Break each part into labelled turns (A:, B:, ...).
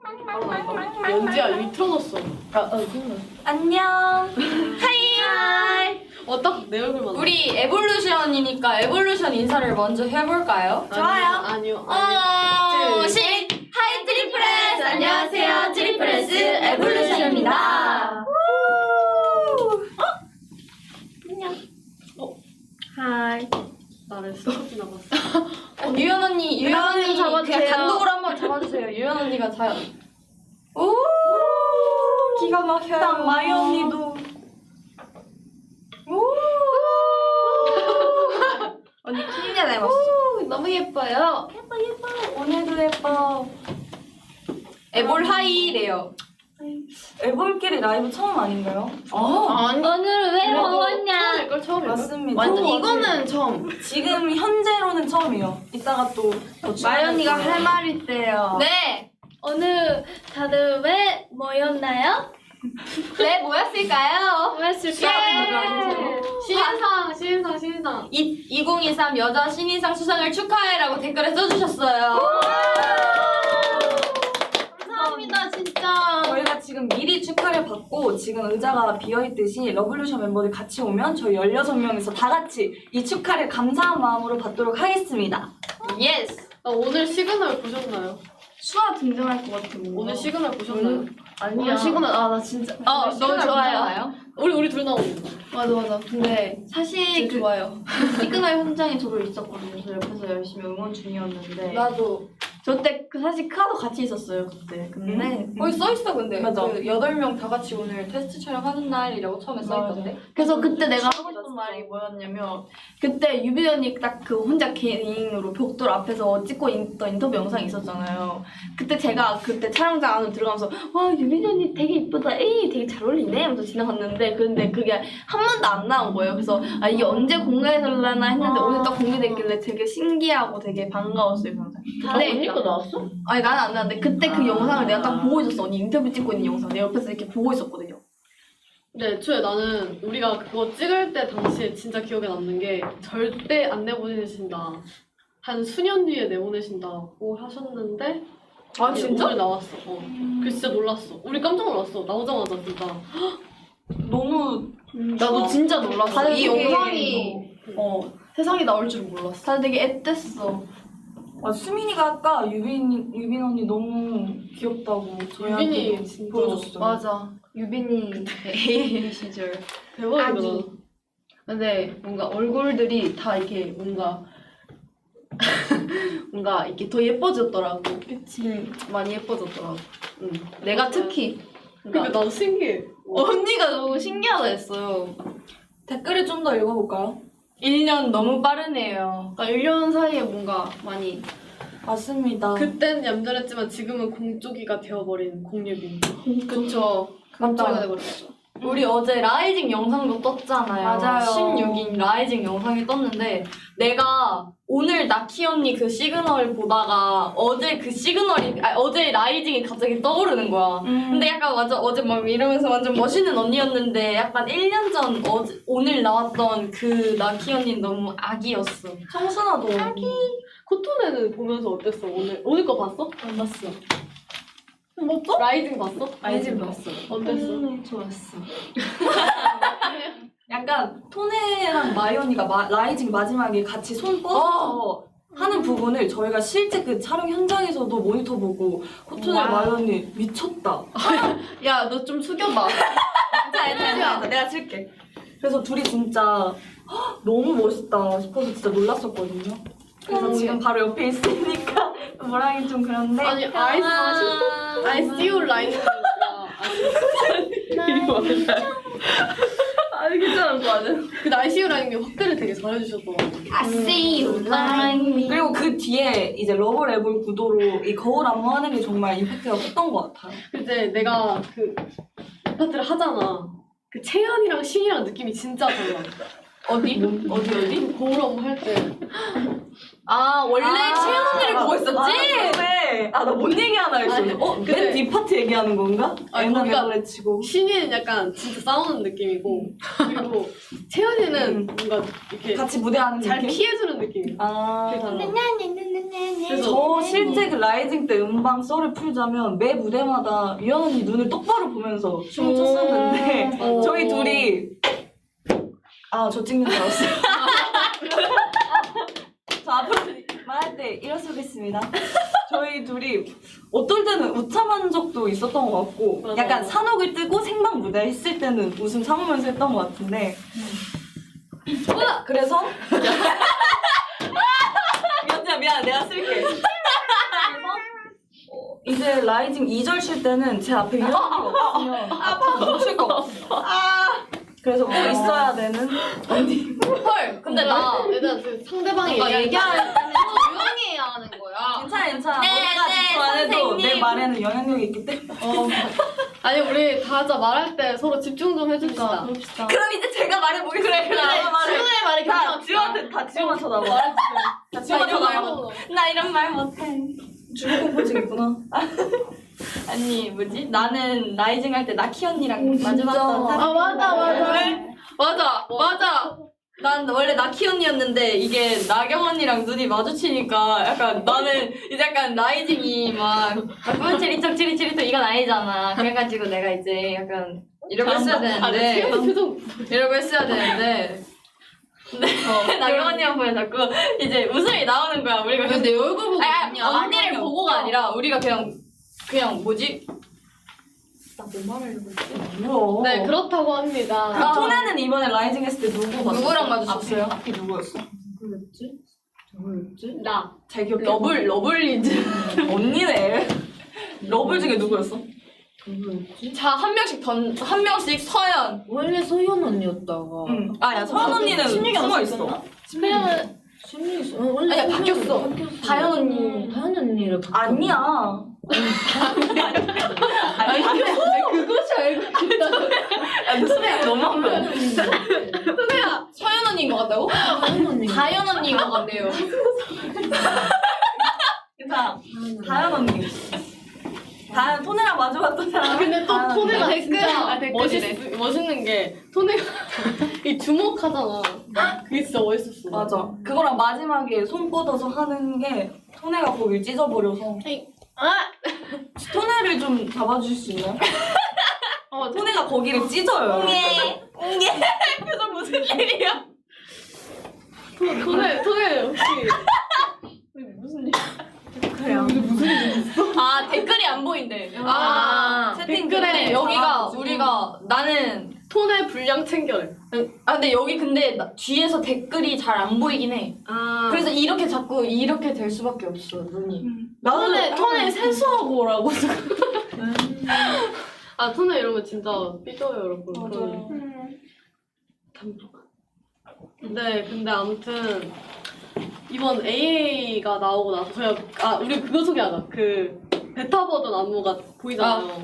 A: 연지야 여기 틀어놨어.
B: 안녕. 하이.
A: 딱 내 얼굴만.
B: 우리 에볼루션이니까 에볼루션 인사를 먼저 해볼까요?
A: 아니요.
B: 신 하이 트리플레스. 안녕하세요. 트리플레스 에볼루션입니다. 안녕.
C: 하이.
A: 나를 스쳐 지나갔어.
B: 유연 언니
C: 잡아주세요.
B: 그냥 단독으로 한번 잡아주세요. 유연 언니가 오 기가 막혀요.
C: 딱 마이 언니도. 언니 킹냐 닮았어.
B: 너무 예뻐요.
C: 예뻐. 오늘도 예뻐.
B: 에볼 하이래요.
C: 애볼끼리 라이브 처음 아닌가요?
B: 오늘 왜 먹었냐?
A: 이걸 처음에.
C: 맞습니다.
A: 완전
C: 저
A: 이거는 처음.
C: 지금 현재로는 처음이에요. 이따가 또 마이 언니가 할 말이 있대요.
B: 네.
D: 오늘 다들 왜 모였나요?
B: 왜 모였을까요?
D: 모였을까요?
A: 신인상.
B: 2023 여자 신인상 수상을 축하해라고 댓글에 써주셨어요.
D: 감사합니다, 진짜.
C: 저희가 지금 미리 축하를 받고 지금 의자가 비어있듯이 러블루션 멤버들 같이 오면 저희 16명이서 다 같이 이 축하를 감사한 마음으로 받도록 하겠습니다.
B: 예스.
A: 오늘 시그널 보셨나요?
C: 수아 등장할 것 같아.
A: 오늘 시그널 보셨나요?
C: 아니야.
A: 오늘 시그널 나 진짜.
B: 너무 좋아요.
A: 우리 둘 나오는 거.
C: 맞아. 근데 사실 그
B: 좋아요.
C: 시그널 현장에 저도 있었거든요. 저 옆에서 열심히 응원 중이었는데.
B: 나도.
C: 저 때 사실 크아도 같이 있었어요 그때. 근데
B: 거기 써있어 근데.
C: 맞아.
B: 그 8명 다 같이 오늘 테스트 촬영하는 날이라고 처음에 써있던데.
C: 그래서 그때 내가 하고 싶은 말이 뭐였냐면 그때 유빈 언니 딱 그 혼자 개인으로 벽돌 앞에서 찍고 있던 인터뷰 영상이 있었잖아요. 그때 제가 그때 촬영장 안으로 들어가면서 와 유빈 언니 되게 이쁘다. 에이 되게 잘 어울리네 하면서 지나갔는데 근데 그게 한 번도 안 나온 거예요. 그래서 아 이게 언제 공개될라나 했는데 오늘 딱 공개됐길래 되게 신기하고 되게 반가웠어요 그 영상. 근데
A: 언니가 나왔어?
C: 아니 나는 안 나왔는데 그때 그 영상을 내가 딱 보고 있었어. 언니 인터뷰 찍고 있는 영상 내 옆에서 이렇게 보고 있었거든요.
A: 근데 애초에 나는 우리가 그거 찍을 때 당시에 진짜 기억에 남는 게 절대 안 내보내신다. 한 수년 뒤에 내보내신다고 하셨는데
C: 아 진짜?
A: 오늘 나왔어. 그 진짜 놀랐어. 우리 깜짝 놀랐어. 나오자마자 진짜.
C: 너무
A: 나도 진짜 놀랐어.
C: 다들
A: 이
C: 되게
A: 영상이 세상에 나올 줄 몰랐어.
C: 다들 되게 앳됐어. 아 수민이가 아까 유빈 언니 너무 귀엽다고 저희한테
A: 유빈이 진짜
C: 보여줬어요.
E: 맞아. 유빈이 AAA 시절.
A: 대박이다.
E: 근데 뭔가 얼굴들이 다 이렇게 뭔가 뭔가 이렇게 더 예뻐졌더라고.
C: 그치.
E: 많이 예뻐졌더라고. 내가
A: 맞아.
E: 특히.
A: 그러니까 나도 신기해.
E: 언니가 너무 신기하다 했어요.
C: 댓글을 좀 더 읽어볼까요?
B: 1년 너무 빠르네요.
E: 그러니까 1년 사이에 뭔가 많이
C: 맞습니다.
A: 그땐 얌전했지만 지금은 공쪽이가 되어버린 공유빈.
E: 그쵸. 깜짝이가 돼버렸죠.
B: 우리 어제 라이징 영상도 떴잖아요.
C: 맞아요.
B: 16인 라이징 영상이 떴는데 내가 오늘 나키 언니 그 시그널 보다가 어제 그 시그널이 어제 라이징이 갑자기 떠오르는 거야. 근데 약간 완전 어제 막 이러면서 완전 멋있는 언니였는데 약간 1년 전 오늘 나왔던 그 나키 언니는 너무 아기였어.
C: 청순하도
A: 코토네는 보면서 어땠어? 오늘 거 봤어?
C: 안 봤어.
A: 봤어? 라이징 봤어?
C: 라이징 봤어.
A: 어땠어?
C: 좋았어. 약간 토네랑 마이 언니가 라이징 마지막에 같이 손 뻗어서 하는 부분을 저희가 실제 그 촬영 현장에서도 모니터 보고 코토네 마이 언니 미쳤다.
E: 야, 너 좀 숙여봐.
C: 괜찮아. 내가 칠게. 그래서 둘이 진짜 너무 멋있다 싶어서 진짜 놀랐었거든요. 그래서 지금 바로 옆에 있으니까 뭐라 하긴 좀 그런데
A: 아니 I see you 라이징
E: 아니, 괜찮은 거 아니야?
A: 그 I see you 라이징 확대를 되게 잘해주셨더라고.
B: I see you like me.
C: 그리고 그 뒤에 이제 러브레볼 구도로 이 거울 안무 하는 게 정말 임팩트가 컸던 것 같아요.
A: 이제 내가 그 파트를 하잖아. 그 채연이랑 신이랑 느낌이 진짜 달라.
C: 어디?
A: 거울 안무 할 때.
B: 아 원래 채연 언니를 보고 있었지?
C: 왜? 나 뭔 얘기하나 했었는데
A: 근데-
C: 맨 뒷파트 얘기하는 건가?
A: 아니,
C: 옛날
A: 거기가-
C: 노래 치고
A: 신이는 약간 진짜 싸우는 느낌이고 그리고 채연이는 뭔가 이렇게
C: 같이 무대하는
A: 잘
C: 느낌?
A: 피해주는 느낌이야.
C: 아
A: 그게 달라.
C: 저
F: 실제 그 라이징 때 음방 썰을 풀자면 매 무대마다 미연 언니 눈을 똑바로 보면서 춤을 췄었는데 저희 둘이 저 찍는 줄 알았어요. 저 앞으로 말할 때 일어서겠습니다. 저희 둘이 어떨 때는 우참한 적도 있었던 것 같고
A: 맞아,
F: 약간
A: 맞아.
F: 산옥을 뜨고 생방 무대 했을 때는 웃음 참으면서 했던 것 같은데 그래서 연지야 미안 내가 쓸게. 그래서 이제 라이징 2절 쉴 때는 제 앞에 유연이가 없으면 못 쉴 것 같아요. 그래서 꼭 있어야 되는 언니.
B: 헐 근데 나
A: 일단 그 상대방이
B: 아까
A: 얘기할
B: 얘기할 때는 조용히 해야 하는 거야.
F: 괜찮아.
B: 네,
F: 너네가
B: 네,
F: 집중 안 해도 내
B: 선생님.
F: 말에는 영향력이 있기 때문에.
A: 아니 우리 다자 말할 때 서로 집중 좀 해줍시다.
C: 그럽시다.
B: 그럼 이제 제가 말해보겠습니다.
F: 그래.
A: 친구의 말이
F: 다 지원한테 쳐다봐. 다 지원한테 쳐다봐.
B: 나 이런 말 못해.
F: 중국공포증 있구나.
B: 아니 뭐지? 나는 라이징 할 때 나키 언니랑 마주봤던 사람. 맞아. 난 원래 나키 언니였는데 이게 나경 언니랑 눈이 마주치니까 약간 나는 이제 약간 라이징이 막 뿜치리쩍 치리치리쩍 이건 아니잖아. 그래가지고 내가 이제 약간 이러고 했어야 되는데 이러고 했어야 되는데 근데 나경 언니가 보면 자꾸 이제 웃음이 나오는 거야. 우리가 근데 내 얼굴 보고 언니를 보고가 아니라 우리가 그냥 뭐지? 나 뭐 말하려고 했지?
F: 뭐야?
A: 네 그렇다고 합니다.
F: 그 토네는 이번에 라이징 했을 때 누구 봤어?
B: 누구랑 마주쳤어요?
F: 앞이 누구였어?
B: 누구였지?
A: 나
F: 잘 기억해.
B: 러블리즈.
F: 언니네. 러블 중에 누구였어?
B: 자, 한 명씩 서연.
E: 원래 소연 언니였다가
F: 응. 야 서연 언니는 숨어 있어.
D: 그러면
E: 심리 있어. 원래
B: 아니야, 바뀌었어. 다현 언니.
E: 다현 언니를
F: 아니야. 아니
E: 그것이 알고
F: 너 소리가 너무한 거야.
B: 서연 언니인 것 같다고?
E: 다현 언니.
B: 다현 언니인 것 같네요.
F: 괜찮아. 다현 언니. 다현 토네랑 마주봤던 사람.
A: 근데 또
F: 다현
A: 토네가
F: 언니.
A: 진짜 멋있는 게 토네가 이 주목하잖아. 그게 진짜 멋있었어.
F: 맞아. 그거랑 마지막에 손 뻗어서 하는 게 토네가 거길 찢어버려서. 토네를 좀 잡아줄 수 있나요? 토네가 거기를 찢어요.
B: 표정 무슨 일이야?
A: 토네 혹시
F: 그래요.
B: 아, 댓글이 안 보인대.
F: 채팅
A: 댓글에
F: 근데
B: 여기가
F: 잡아가지고.
B: 나는
A: 토네 분량 챙겨래.
B: 근데 여기 근데 뒤에서 댓글이 잘 안 보이긴 해. 그래서 이렇게 자꾸 이렇게 될 수밖에 없어, 눈이.
A: 토네 세수하고라고. 토네 이러면 진짜 삐져요 여러분.
F: 맞아요.
A: 근데 아무튼 이번 AA가 나오고 나서 저희가 우리 그거 소개하자. 그 베타 버전 안무가 보이잖아요.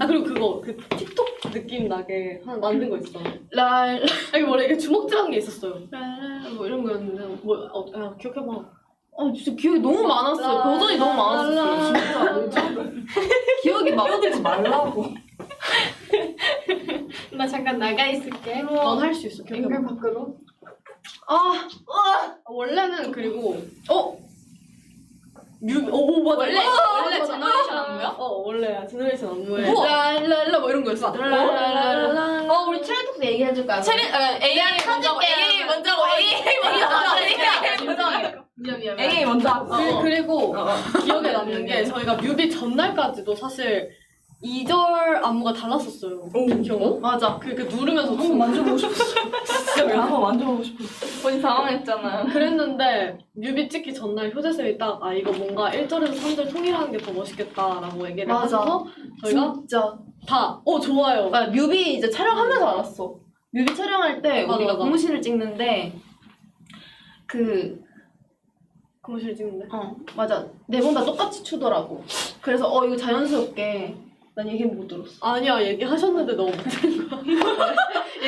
A: 그리고 그거 그 틱톡 느낌 나게 하나 만든 거 있어. 아니 원래 이게 주먹질하는 게 있었어요. 뭐 이런 거였는데 기억해봐.
E: 진짜 기억이 너무 많았어요. 버전이 너무 많았어요. 진짜. 기억이 막.
F: 끼어들지 말라고.
D: 나 잠깐 나가 있을게.
A: 넌 할 수 있어. 기억해봐.
B: 밖으로?
A: 원래는 그리고 맞아.
B: 원래 제너레이션 안무야?
A: 원래 제너레이션 안무에
B: 우와.
A: 랄랄라 뭐 이런 거였어.
D: 우리 트레이톡스 얘기해줄까요?
B: AA 먼저고 AA 먼저고 AA 먼저.
D: 미안.
F: AA 먼저 하고.
A: 그리고 기억에 남는 게 저희가 뮤비 전날까지도 사실 2절 안무가 달랐었어요. 기억나?
E: 맞아.
A: 그 누르면서
F: 한번 만져보고 싶었어. 진짜 한번 만져보고 싶었어.
B: 본인 당황했잖아.
A: 그랬는데 뮤비 찍기 전날 효재쌤이 딱 이거 뭔가 1절에서 3절 통일하는 게 더 멋있겠다라고 얘기를
E: 맞아.
A: 하셔서 저희가
E: 진짜.
A: 다 좋아요.
E: 뮤비 이제 촬영하면서 알았어. 뮤비 촬영할 때
A: 맞아,
E: 우리가
A: 맞아.
E: 고무신을 찍는데
A: 고무실 찍는데.
E: 맞아. 네 번 다 똑같이 추더라고. 그래서 이거 자연스럽게 난 얘기는 못 들었어.
A: 아니야 얘기하셨는데 너무 못한 거야.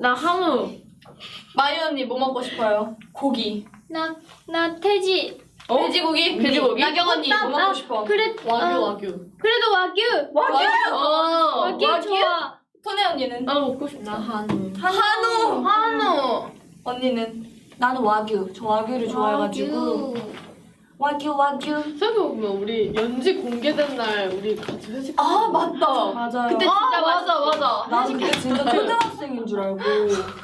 E: 나 한우.
B: 마이 언니 뭐 먹고 싶어요? 고기.
D: 나 돼지.
B: 돼지고기?
E: 돼지고기?
B: 나경 언니 뭐 먹고 싶어?
D: 그래.
A: 와규.
D: 그래도 와규. 와규 좋아.
B: 토네 언니는?
E: 나도 먹고 싶다. 한우.
B: 한우!
F: 언니는? 나는 와규. 저 와규를 좋아해가지고. 와규.
A: 생각해보면 우리 연지 공개된 날 우리 같이 회식.
B: 아 맞다.
F: 맞아요.
B: 그때 진짜
E: 맞아.
F: 나는 그때 진짜 초등학생인 줄 알고.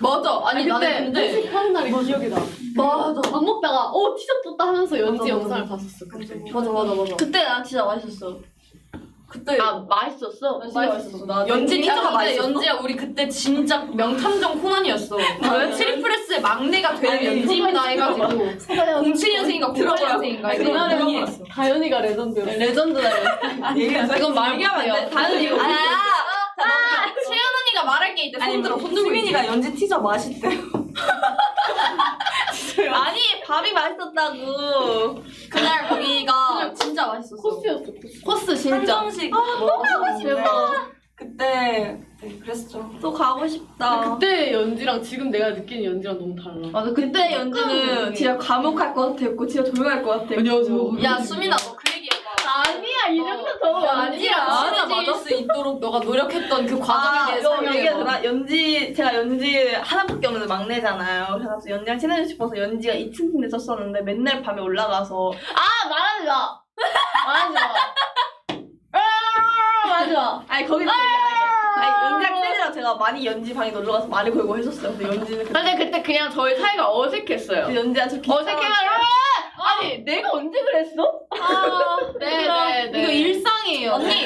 B: 맞아. 아니
A: 그때
B: 나는 근데
A: 회식하는 날이 기억이 나.
B: 맞아.
A: 밥 먹다가 티셔츠 떴다 하면서 연지
F: 맞아,
A: 영상을
F: 맞아.
A: 봤었어. 그때.
B: 맞아.
C: 그때 난 진짜 맛있었어.
B: 그때
E: 아 맛있었어?
C: 진짜 맛있었어. 나
B: 연지
F: 피자가
B: 진짜
F: 맛있었어?
B: 연지야 우리 그때 진짜 명탐정 코난이었어. 트리플스의 막내가 되는
F: 아니,
B: 연지입니다 해가지고 07년생인가 08년생인가
A: 그날에
B: 그날에
A: 막 다현이가 레전드였어.
F: 아, 얘기하자.
B: 이건 말하면 안 돼. 다현이 이거
F: 아니,
B: 채연 언니가 말할 게 있대. 손 들어.
F: 수민이가 연지 티저 맛있대요.
C: 아니 밥이 맛있었다고.
B: 그날 거기가 진짜 맛있었어.
A: 코스였어.
E: 코스 진짜.
F: 한정식 먹어서
C: 대박.
F: 그때 네, 그랬죠.
C: 또 가고 싶다.
A: 그때 연지랑 지금 내가 느끼는 연지랑 너무 달라.
C: 맞아 그때 연주는 진짜 과묵할 것 같았고 진짜 조용할 것 같았고.
A: 안녕하세요.
B: 야 수민아 너 그 얘기해봐.
C: 아니야 이 정도 더
B: 연지랑 진짜 맞을 수 있도록 너가 노력했던 그 과정에 대해서
C: 이거 얘기하잖아. 제가 연지 하나밖에 없는데 막내잖아요. 그래서 연지랑 친해지고 싶어서 연지가 2층 침대 썼었는데 맨날 밤에 올라가서 말하지 마. 아니 거기서 연지랑 쌤이랑 제가 많이 연지 방에 놀러 가서 말을 걸고 했었어요. 근데 연지는
E: 근데 그때 그냥 저희 사이가 어색했어요.
C: 연지가 저
E: 어색해가지고 아니 내가 언제 그랬어?
A: 네네네.
B: 이거 일상이에요. 언니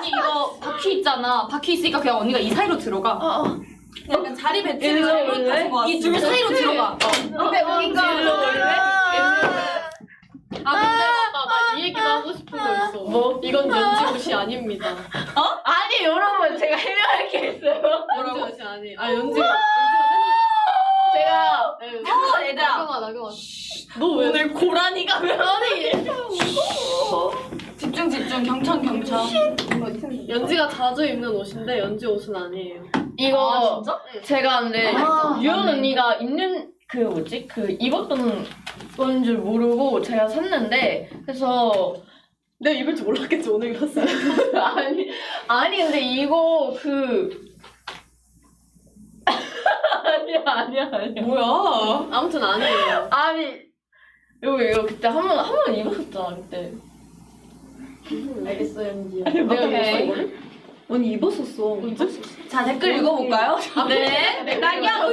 B: 이거 바퀴 있잖아. 바퀴 있으니까 그냥 언니가 이 사이로 들어가.
F: 약간 자리 배치를 가지고
B: 이 둘 사이로 들어가.
C: 근데 웃긴 거
A: 근데 맞다. 나 이 얘기도 하고 싶은 거 있어. 뭐? 이건 연지 옷이 아닙니다.
E: 아니 여러분 제가 해명할 게 있어요.
A: 연지 옷이 아니. 연지가
E: 제가
A: 맨날.
C: 얘들아.
A: 나경아. 너 왜?
E: 오늘 고라니가 왜 아니?
F: 집중 경청.
A: 연지가 자주 입는 옷인데 연지 옷은 아니에요.
E: 이거 제가 근데
C: 아,
E: 유연 언니가 입는 그 뭐지? 그 입었던 건 줄 모르고 제가 샀는데 그래서
A: 내가 입을 줄 몰랐겠지 오늘 입었어요.
E: 아니 근데 이거 아니야
B: 뭐야?
A: 아무튼 아니에요.
E: 아니 이거 그때 한 번 입었었잖아 그때.
A: 알겠어 연지야.
E: 내가
A: 입었어,
E: 이거를?
C: 언니 입었었어.
A: 언제?
F: 자 댓글 읽어볼까요?
E: 네.
C: 나경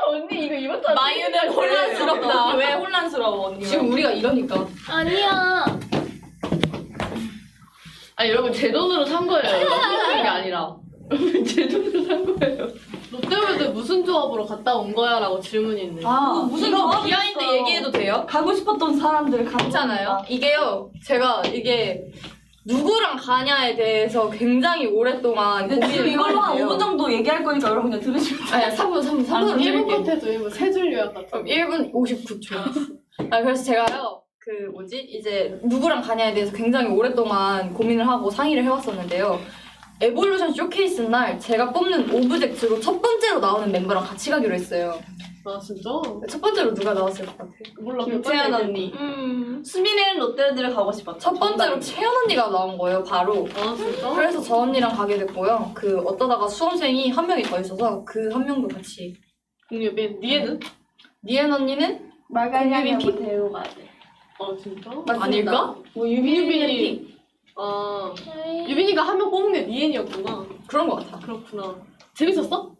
E: 언니 이거 입었잖아.
B: 마유는 혼란스럽다.
F: 언니 왜 혼란스러워 언니?
B: 지금 우리가 이러니까.
D: 아니야.
E: 아니 여러분 제 돈으로 산 거예요. 게 아니라 제 돈으로 산 거예요.
A: 롯데월드 무슨 조합으로 갔다 온 거야라고 질문이 있네.
B: 무슨
F: 이거
B: 저 비하인드 얘기해도 돼요?
F: 가고 싶었던 사람들
B: 괜찮아요? 이게요. 제가 이게 누구랑 가냐에 대해서 굉장히 오랫동안
F: 근데 지금
B: 고민을
F: 이걸로 한
B: 해봤는데요.
F: 5분 정도 얘기할 거니까 여러분 그냥 들으시면 돼요.
B: 아니 3분
A: 1분
B: 드릴게요.
A: 컷해도 1분 세 줄 요약 같은
B: 그럼
A: 거.
B: 1분 59초. 그래서 제가요, 이제 누구랑 가냐에 대해서 굉장히 오랫동안 고민을 하고 상의를 해왔었는데요. 에볼루션 쇼케이스 날 제가 뽑는 오브젝트로 첫 번째로 나오는 멤버랑 같이 가기로 했어요.
A: 아 진짜?
B: 첫 번째로 누가 나왔을 것 같아?
A: 몰라.
C: 김채연 언니. 수민이는 롯데월드를 가고 싶었죠.
B: 첫 번째로 채연 언니가 나온 거예요, 바로.
A: 아 진짜?
B: 그래서 저 언니랑 가게 됐고요. 어떠다가 수험생이 한 명이 더 있어서 그 한 명도 같이.
A: 공유빈. 니에는?
B: 니엔 언니는?
C: 말갈량이
B: 픽?
C: 대우 가야 돼.
A: 아 진짜?
B: 아닐까?
A: 뭐 유빈이. 아 유빈이가 한 명 뽑은 게 니엔이었구나.
B: 그런 것 같아.
A: 그렇구나. 재밌었어?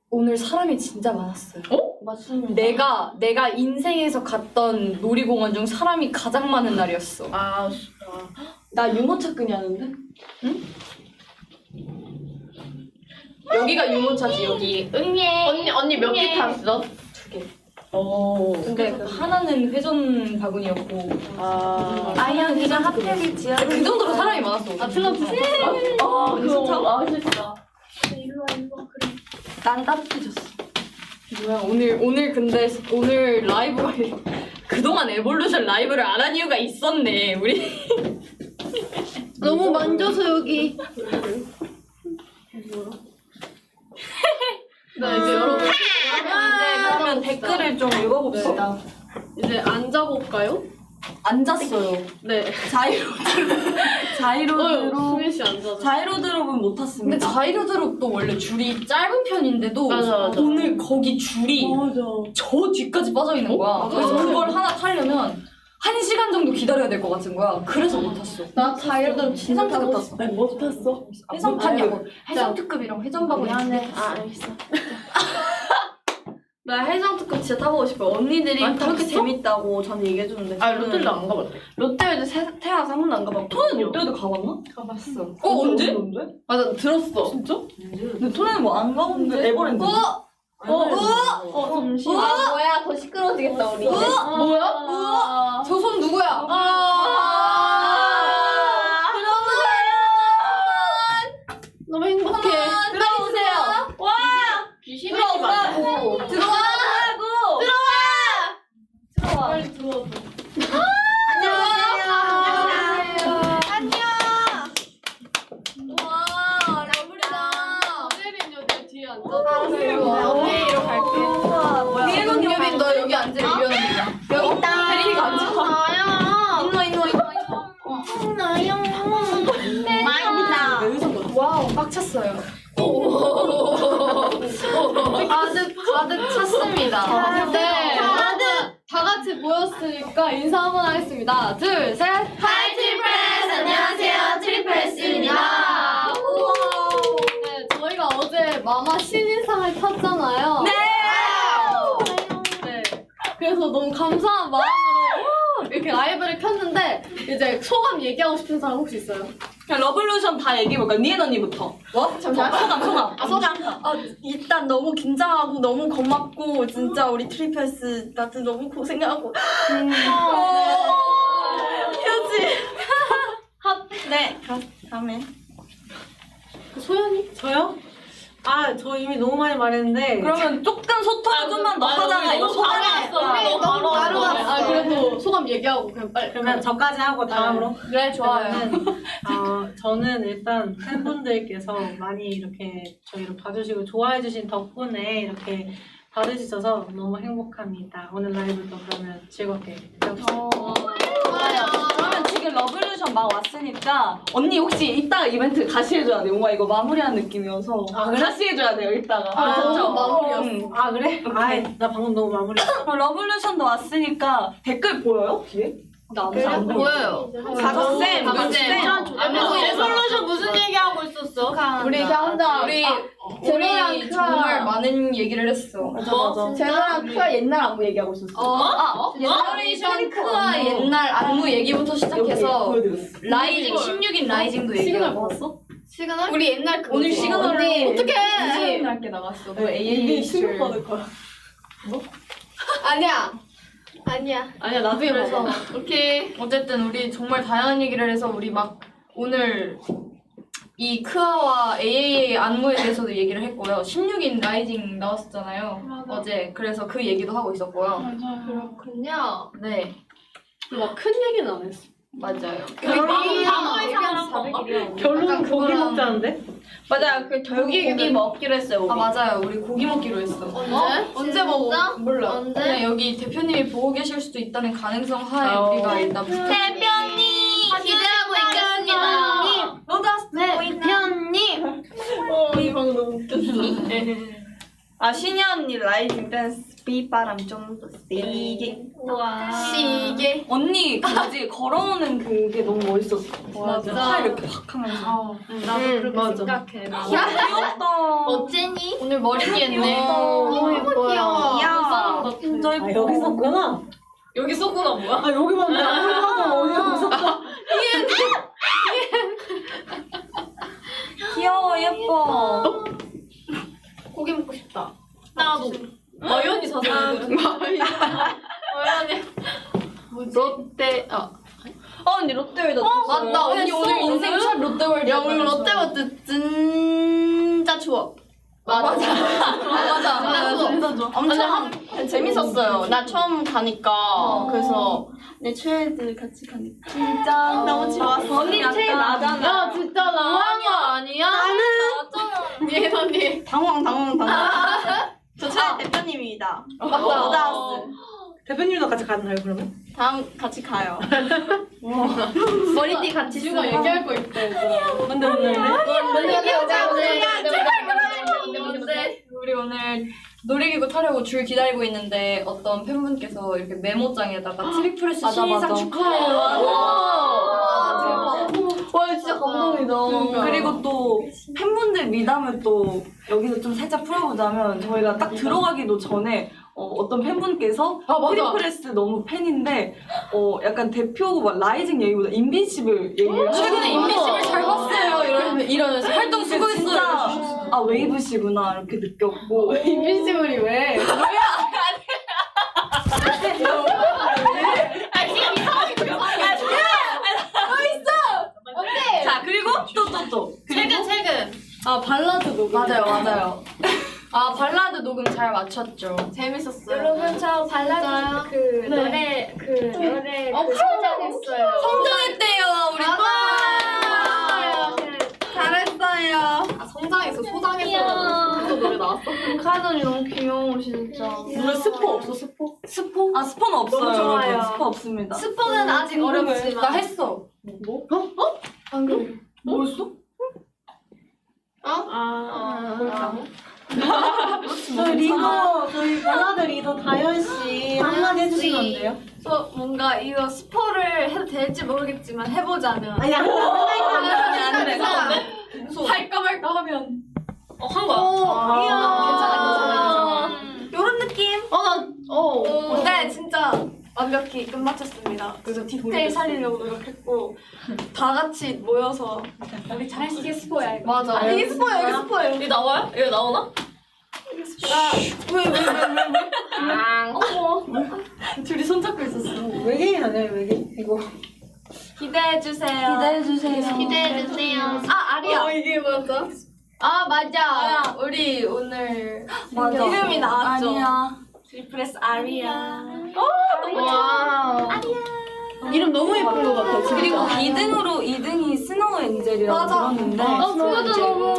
B: 오늘 사람이 진짜 많았어요.
C: 맞습니다.
B: 내가 인생에서 갔던 놀이공원 중 사람이 가장 많은 날이었어.
C: 나 유모차끈이 하는데?
B: 여기가 유모차지, 여기.
E: 언니 몇 개 탔어?
B: 2개.
F: 근데 그 하나는 회전 바구니였고
C: 아니야 그냥 핫팩이 지하.
B: 그 정도로 사람이 많았어.
A: 아틀란티스.
E: 그거 진짜.
F: 난 따뜻해졌어.
B: 뭐야, 오늘 라이브가 그동안 에볼루션 라이브를 안 한 이유가 있었네, 우리.
C: 너무 만져서 여기.
A: 네, 이제 여러분
F: 이제 그러면 댓글을 좀 읽어봅시다.
A: 이제 앉아볼까요?
F: 앉았어요.
A: 네.
F: 자이로드로
A: 수민 씨 앉아서.
F: 자이로드롭은 못
B: 근데
F: 탔습니다.
B: 자이로드롭도 원래 줄이 짧은 편인데도
E: 맞아.
B: 오늘 거기 줄이
F: 맞아.
B: 저 뒤까지 빠져 있는 거야. 그래서 그걸 하나 타려면 1시간 정도 기다려야 될 것 같은 거야. 그래서 못 탔어.
C: 나 자이로드롭 진짜
F: 해상 특급
C: 타고
F: 탔어.
C: 싶어.
A: 뭐 탔어?
B: 해상 탔냐고. 해상 특급이랑 회전 바구니.
C: 미안해. 알겠어. 나 해상 특급 진짜 타보고 싶어. 언니들이
E: 아,
C: 그렇게
E: 탔어?
C: 재밌다고 저는 얘기해줬는데.
E: 아 롯데도 안 가봤대.
C: 롯데월드 태어나서 한 번도 안 가봤고.
F: 토는 롯데도 가봤나?
C: 가봤어.
F: 언제?
A: 맞아, 들었어.
F: 진짜? 근데 토는 뭐 안 가봤는데 에버랜드.
C: 잠시만. 아 뭐야 더 시끄러워지겠다 우리.
B: 뭐야? 저 손 누구야?
A: 너무 행복해.
C: 들어오세요.
E: 귀신이지 마.
C: 들어와라고. 들어와.
A: 빨리 들어와.
B: 와, 러블리다.
A: 세린이 내 뒤에 앉아.
B: 언니로 갈게.
C: 뭐야?
B: 윤유빈 너 여기 앉을 유연합니다. 여기 있다. 혜린이가 앉아.
C: 인노. 많이다.
B: 와우, 꽉 찼어요.
C: 가득 찼습니다.
A: 네. 다 같이 모였으니까 인사 한번 하겠습니다. 둘, 셋.
C: 하이 트리플스 안녕하세요 트리플스입니다.
A: 네, 저희가 어제 마마 신인상을 탔잖아요. 네. 그래서 너무 감사한 마음으로 이렇게 라이브를 켰는데 이제 소감 얘기하고 싶은 사람 혹시 있어요?
F: 그냥 러블루션 다 얘기해볼까? 니엔 언니부터. 뭐?
C: 잠시만.
F: 소감.
C: 일단 너무 긴장하고 너무 고맙고 진짜 우리 트리플스 나한테 너무 고생하고 휴지. 네. 다음에
A: 소연이?
G: 저요? 아, 저 이미 너무 많이 말했는데.
F: 그러면 조금 소통을 좀만 더 하다가 이거 소감이
A: 우리 너무 바로 아 그래도 소감 얘기하고 그냥 빨리
G: 그러면 저까지 하고 다음으로.
B: 네, 좋아요.
G: 저는 일단 팬분들께서 많이 이렇게 저희를 봐주시고 좋아해주신 덕분에 이렇게 받으셔서 너무 행복합니다. 오늘 라이브도 그러면 즐겁게 해봅시다.
F: 그러면 지금 러블루션 막 왔으니까 언니 혹시 이따가 이벤트 다시 해줘야 돼. 뭔가 이거 마무리하는 느낌이어서 다시 해줘야 돼요. 이따가.
A: 진짜 마무리였어.
F: 응.
G: 아, 그래? 아이, 나 방금 너무 마무리했어.
F: 그럼 러블루션도 왔으니까 댓글 보여요? 뒤에?
A: 안
B: 보여요.
F: 박쌤,
E: 레솔루션 무슨 얘기하고 있었어?
C: 우리 혼자
B: 우리
C: 제노랑
B: 정말 많은 얘기를 했어.
F: 맞아.
C: 제노랑 크아 옛날 안무 얘기하고 있었어.
B: 제너레이션 크와 옛날 안무 얘기부터 시작해서
F: 보여드렸어.
B: 라이징 16인 라이징도
A: 시그널
B: 얘기하고
A: 봤어?
C: 시그널? 우리 옛날 그
B: 오늘 시그널로
C: 어떡해.
B: 날게 나갔어. 그 AAA 줄.
F: 거야.
C: 아니야.
A: 아니야 나중에
B: 그래서
A: 봐봐.
B: 오케이. 어쨌든 우리 정말 다양한 얘기를 해서 우리 막 오늘 이 크아와 AAA 안무에 대해서도 얘기를 했고요. 16인 라이징 나왔었잖아요. 어제. 그래서 그 얘기도 하고 있었고요.
C: 그렇군요.
B: 네.
A: 막 큰 얘기는 안 했어.
B: 맞아요.
G: 결론은 고기
B: 그거랑-
G: 먹자는데?
C: 맞아요. 그 고기 먹기로 했어요. 우리.
B: 아 맞아요. 우리 고기 먹기로 했어.
A: 언제 먹어? 몰라.
B: 그냥 여기 대표님이 보고 계실 수도 있다는 가능성 하에 우리가 일단
C: 대표님 기대하고 있겠습니다. 대표님.
A: 이 방금 너무 웃겼어.
C: 아 신이 언니 라이징 댄스 비바람 좀 더 세게.
B: 시계.
F: 언니 그 뭐지 걸어오는 그게 너무 멋있었어.
A: 맞아.
F: 팔 이렇게 확 하면서.
A: 나도 그렇게
F: 맞아.
A: 생각해.
F: 귀엽다.
C: 어째니?
B: 오늘 머리띠 했네.
C: 너무 귀여워.
A: 사람 같아.
F: 진짜 예뻐.
G: 여기 있었구나?
B: 여기 쏘구나 뭐야?
G: 아, 여기만 내 어디가 있었어?
F: 귀여워 예뻐.
C: 고기 먹고 싶다.
A: 나도. 마연이 자세히.
C: 롯데 언니 롯데월드
B: 맞다. 언니 오늘 인생 첫 롯데월드.
C: 야 우리 롯데월드 진짜 추워.
B: 맞아.
C: 진짜 좋아. 엄청 재밌었어요. 나 처음 가니까 그래서 내 최애들 같이 가니까 진짜 너무 좋았어. 언니 최애 나잖아.
A: 야 진짜 너무한 거 아니야?
C: 나잖아.
A: 예은 언니.
C: 당황. 저 차의 대표님입니다.
A: 맞다.
C: 오다우스.
G: 대표님도 같이 가나요 그러면?
C: 다음 같이 가요. 머리띠 같이 쓰고.
A: 지우가 얘기할 거 있대.
G: 근데
B: 우리 오늘 놀이기구 타려고 줄 기다리고 있는데 어떤 팬분께서 이렇게 메모장에다가 트리플스
F: 맞아,
B: 시상
F: 맞아.
B: 축하해요.
C: 와 진짜 감동이다.
F: 그리고 또 팬분들 미담을 또 여기서 좀 살짝 풀어보자면 저희가 딱 들어가기도 전에 어떤 팬분께서 트리플스 너무 팬인데 약간 대표고 막 라이징 얘기보다 인빈시블 얘기를
B: 최근에 인비시블 잘 봤어요. 이러면서 활동
F: 진짜
B: 수고했어요.
F: 아 웨이브시구나 이렇게 느꼈고
A: 인빈시블이 왜?
F: 자 그리고 또
B: 최근.
A: 아 발라드 녹음.
B: 맞아요. 아 발라드 녹음 잘 맞췄죠.
A: 재밌었어요.
D: 여러분 저 발라드 그 노래 노래 성장했어요.
B: 성장했대요 우리.
C: 잘했어요.
A: 아 성장해서 소장했어. 그 노래 나왔어?
C: 카드이 너무 귀여워 진짜.
A: 노래 스포 없어 스포?
F: 아 스포는 없어요.
C: 너무 좋아요.
F: 여러분. 스포 없습니다.
C: 스포는 아직
B: 나
C: 어렵지만.
B: 했어.
C: 방금
F: 뭐였어?
G: 저희 발라드 리더 다현 씨 한마디 해주시면 안 돼요?
C: 저 뭔가 이거 스포를 해도 될지 모르겠지만 해보자면.
G: 아니
F: 안 돼.
B: 할까 말까 하면 한 거야.
C: 괜찮아. 요런 느낌? 근데 진짜 완벽히 끝마쳤습니다. 그래서 디테일 살리려고 노력했고 다 같이 모여서 우리 잘 이게 스포야 이거.
B: 맞아.
C: 이게 스포야 이게 스포야.
B: 이거 나와요? 이거 나오나?
A: 둘이 손잡고 있었어.
G: 외계인 아니에요 외계인? 이거
C: 기대해주세요.
D: 기대해주세요.
C: 아 아리야.
A: 이게 뭐였어?
C: 아 맞아.
B: 우리 오늘
F: 맞아.
C: 이름이 나왔죠.
F: 아니야.
C: 트리플스 아리야.
A: 와. 이름 너무 예쁜 것 같아. 진짜.
F: 그리고 2등이 스노우 엔젤이라고
C: 맞아.
F: 들었는데
D: 그것도 너무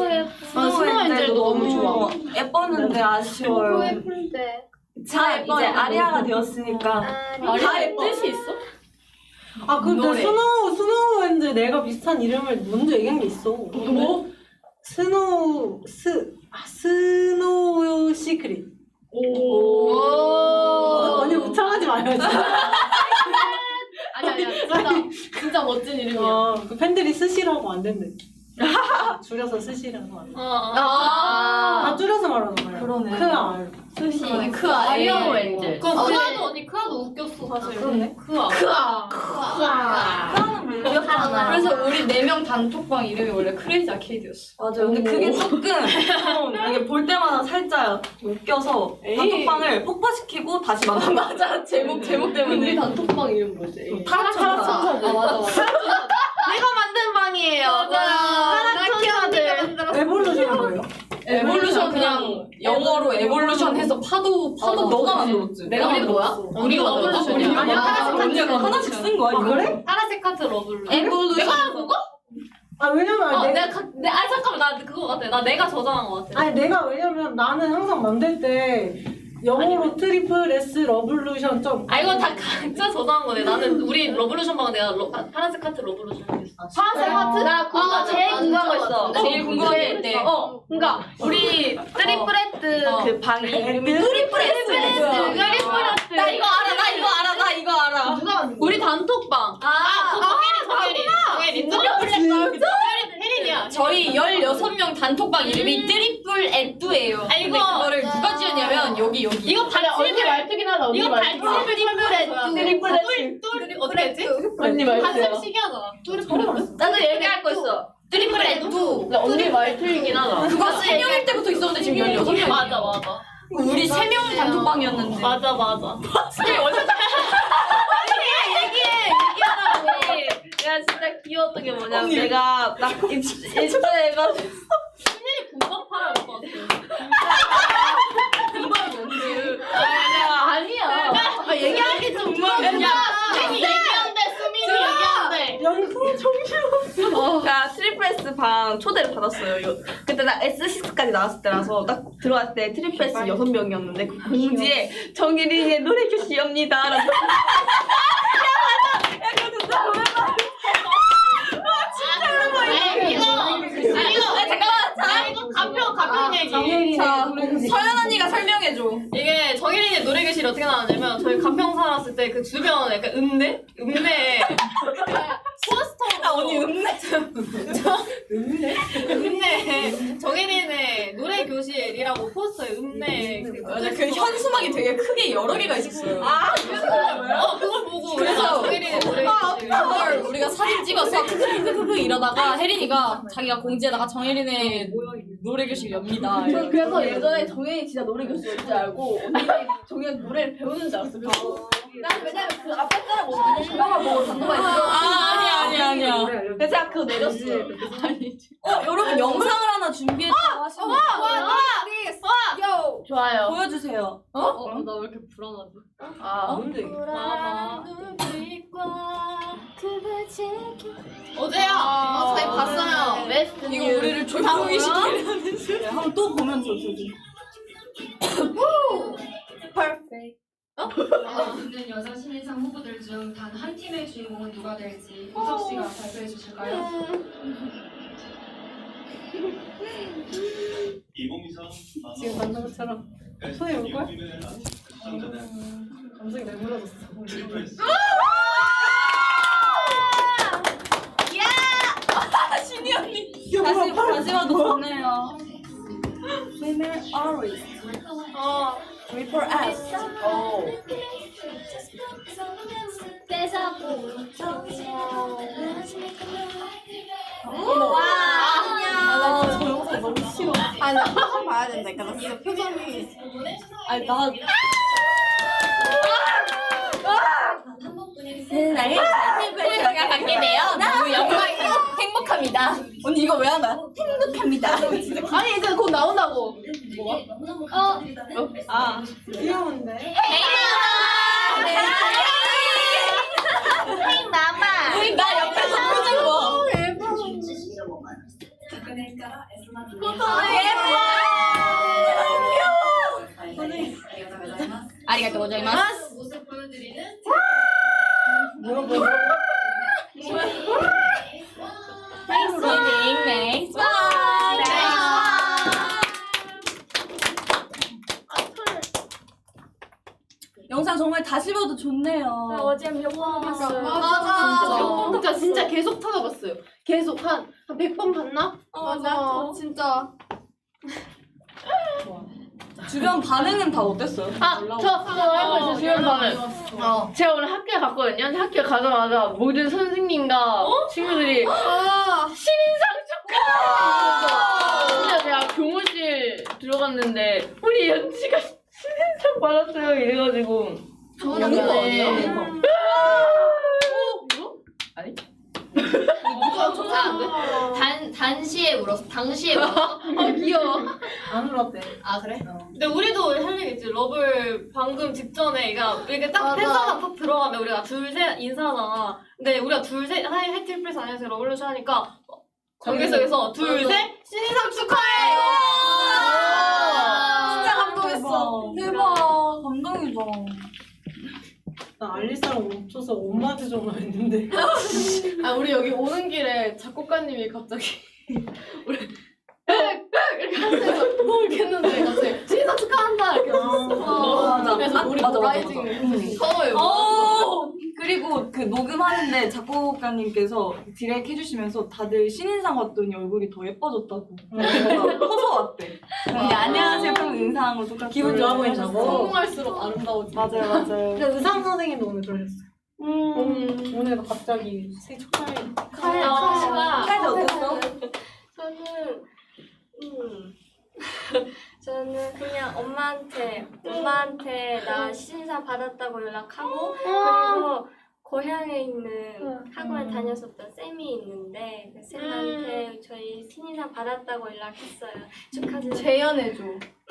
A: 스노우 엔젤도 너무 좋아.
F: 예뻤는데 아쉬워요.
D: 예쁜데.
F: 자 이제 아리아가 되었으니까
A: 다 뜻이 있어?
G: 아 근데 스노우 엔젤 내가 비슷한 이름을 먼저 얘기한 게 있어.
A: 뭐?
G: 스노우 시크릿. 언니 우창하지 마요 진짜.
A: 아니야 진짜 멋진 이름이야.
G: 그 팬들이 쓰시라고 안 된대. 줄여서 쓰시라고 안 돼. 다 줄여서 말하는 거예요.
F: 그러네.
G: 크알.
B: 그 아이언 엔젤.
A: 그럼 크아도 언니 크아도 웃겼어 사실.
F: 그러네.
C: 그거는 무력하잖아.
B: 그래서 우리 4명 단톡방 이름이 원래 크레이지 아케이드였어.
F: 맞아요. 근데 그게 조금 이게 볼 때마다 살짝 웃겨서 단톡방을 폭파시키고 다시 만난 거
B: 맞아. 제목
A: 우리
B: 때문에.
A: 단톡방 이름 뭐지?
F: 타라천사.
A: 아 맞아.
C: 내가 만든 방이에요.
D: 타라천사들.
G: 에볼루션 뭐예요?
B: 에볼루션 그냥 영어로 에볼루션 해서 파도
F: 너가 만들었지.
B: 내가 만든 거야? 우리가
A: 러블루션이야.
B: 아니야.
F: 하나씩 쓴 거야 이거?
G: 그래?
A: 파란색 카트 러블루.
B: 에볼루션. 내가 한 거가?
G: 아 왜냐면
A: 잠깐만 나 그거 같아. 내가 저장한 거 같아.
G: 아니 내가 왜냐면 나는 항상 만들 때 영어로 트리플 S 러블루션 점.
A: 아 이건 다 각자 저장한 거네. 나는 우리 러블루션 방은 내가 파란색 카트 러블루션 했어.
C: 파란색 하트? 나 그거 제일 궁금한 거 있어.
B: 제일 궁금한 게 있대.
C: 그러니까 우리 트리플레트 그 방이 이름이 트리플레트.
B: 나 이거 알아.
C: 누가 만든
A: 우리 단톡방. 정혜린. 혜린이야.
B: 저희 16명 단톡방 이름이 트리플 에뚜예요.
A: 아, 이거-
B: 근데 그거를 누가 지었냐면 여기.
A: 이거 발치 말투긴 하다. 이거 발치 어떻게 했지?
G: 언니 말이야.
A: 한참 시기하잖아.
C: 나도 얘기할 거 있어.
B: 트리플 에뚜.
A: 언니 말투이긴 하다.
B: 그거 3명일 때부터 있었는데 지금 16명이야.
A: 맞아.
B: 우리 3명 단톡방이었는데.
A: 맞아.
C: 내가 진짜 귀여웠던 게 뭐냐면 내가 딱 입사해가지고
A: 금방 팔아올 것 같아.
C: 아니야.
A: 얘기하기 좀 수민이 얘기한대.
G: 영수 정신.
C: 그러니까 트리플레스 S 방 초대를 받았어요. 그때 나 S6까지 나왔을 때라서 딱 들어왔을 때 트리플 S 6명이었는데 그 공지에 정일이의 노래 교시입니다. 라고.
B: 가평 얘기.
C: 자, 서연 언니가 설명해줘.
B: 이게 정혜린의 노래 교실이 어떻게 나왔냐면 저희 가평 살았을 때 그 주변 약간 읍내 포스터
C: 언니 음내.
B: 읍내 정혜린의 노래 교실이라고 포스터에 읍내
F: 맞아, 그 현수막이 되게 크게 여러 개가 있었어요.
B: 그걸 보고
F: 그래서
B: 정혜린의 노래 교실
F: 그걸 우리가 사진 찍어서 크크크크크 이러다가 혜린이가 자기가 공지에다가 정혜린의 노래 교실 엽니다.
C: 저 그래서 예전에 정현이 진짜 노래 교수였을 줄 알고 언니가 정현이 노래를 배우는 줄 알았어. 난 왜냐면 그 앞에 사람 보고 유명한 보고 단도가 있어.
F: 아니야.
C: 그래서 제가 그거 내렸어.
F: 여러분 영상을 하나 준비했다고 하시는
E: 좋아요.
F: 보여주세요.
A: 나 왜 이렇게 불안하지?
F: 뭔데?
B: 어제야 저희 봤어요
E: 웨스트
F: 이거 우리를 조용히 시키려면서 한번 또 보면 저기.
H: 있는 여자 신인상 후보들 중 단 한 팀의 주인공은 누가 될지 우석 씨가 발표해 주실까요?
I: 2023
G: 지금 만난 것처럼 손에 올 걸? 감정이 내물어졌어.
F: 신이 언니. 다시 봐도 좋네요. Female artist. Triple S.
C: 나 저 영상 너무 싫어. 아니 나 한번 봐야 된다니까. 나 진짜 표정이.
F: 아니 나
C: 제가 갖게 되어 너무
F: 행복합니다. 언니 이거 왜 하나? 행복합니다.
C: 아니 이제 곧 나온다고.
G: 귀여운데?
F: 우리 나 옆에서 표정 봐.
C: 아리가또 고자이마스.
H: 모습 보여드리는
F: 영상 정말 다시 봐도 좋네요.
D: 어제 몇번 봤어요.
A: 맞아. 진짜 계속 찾아봤어요. 계속 한 100번 봤나?
C: 맞아. 진짜.
F: 주변 반응은 다 어땠어요?
E: 저 그거 알고 있어요. 주연 반응. 제가 오늘 학교에 갔거든요. 근데 학교에 가자마자 모든 선생님과 친구들이 신인상 축하! 진짜 제가 교무실 들어갔는데 우리 연지가 신인상 받았어요 이래가지고
C: 저는 이거 아니야?
E: 아니?
A: 누가 쫓아왔는데?
B: 당시에 울었어
A: 귀여워.
G: 안 울었대.
B: 아 그래? 근데 우리도 할 얘기 있지. 러블 방금 직전에 그러니까 이렇게 딱 팬사가 딱 들어가면 우리가 둘셋 인사하잖아. 근데 우리가 둘셋 하이 해티플레스 안녕하세요 러블루션 하니까 관객석에서 둘셋 신인상 축하해!
F: 진짜 감동했어. 대박. 감동이다.
G: 나 알리사랑 멈춰서 엄마한테 전화했는데.
A: 우리 여기 오는 길에 작곡가님이 갑자기 우리 이렇게 하면서 이렇게 했는데 갑자기 신인상 축하한다 이렇게
F: 맞아.
A: 그래서 우리
F: 맞아.
A: 라이징
B: 서울
F: 그리고 그 녹음하는데 작곡가님께서 디렉 해주시면서 다들 신인상 왔더니 얼굴이 더 예뻐졌다고. 커서 왔대. 근데 안녕하세요 평 인사한 거 똑같아.
G: 기분 좋아 보인다고?
A: 성공할수록 아름다워지.
F: 맞아요.
G: 근데 의상 선생님도 오늘 그러셨어요. 오늘 갑자기 생일 축하해.
F: 카이드 어땠어?
D: 저는 그냥 엄마한테 나 신인상 받았다고 연락하고 그리고 고향에 있는 학원에 다녔었던 쌤이 있는데 그 쌤한테 저희 신인상 받았다고 연락했어요. 축하드려요.
C: 재연해줘.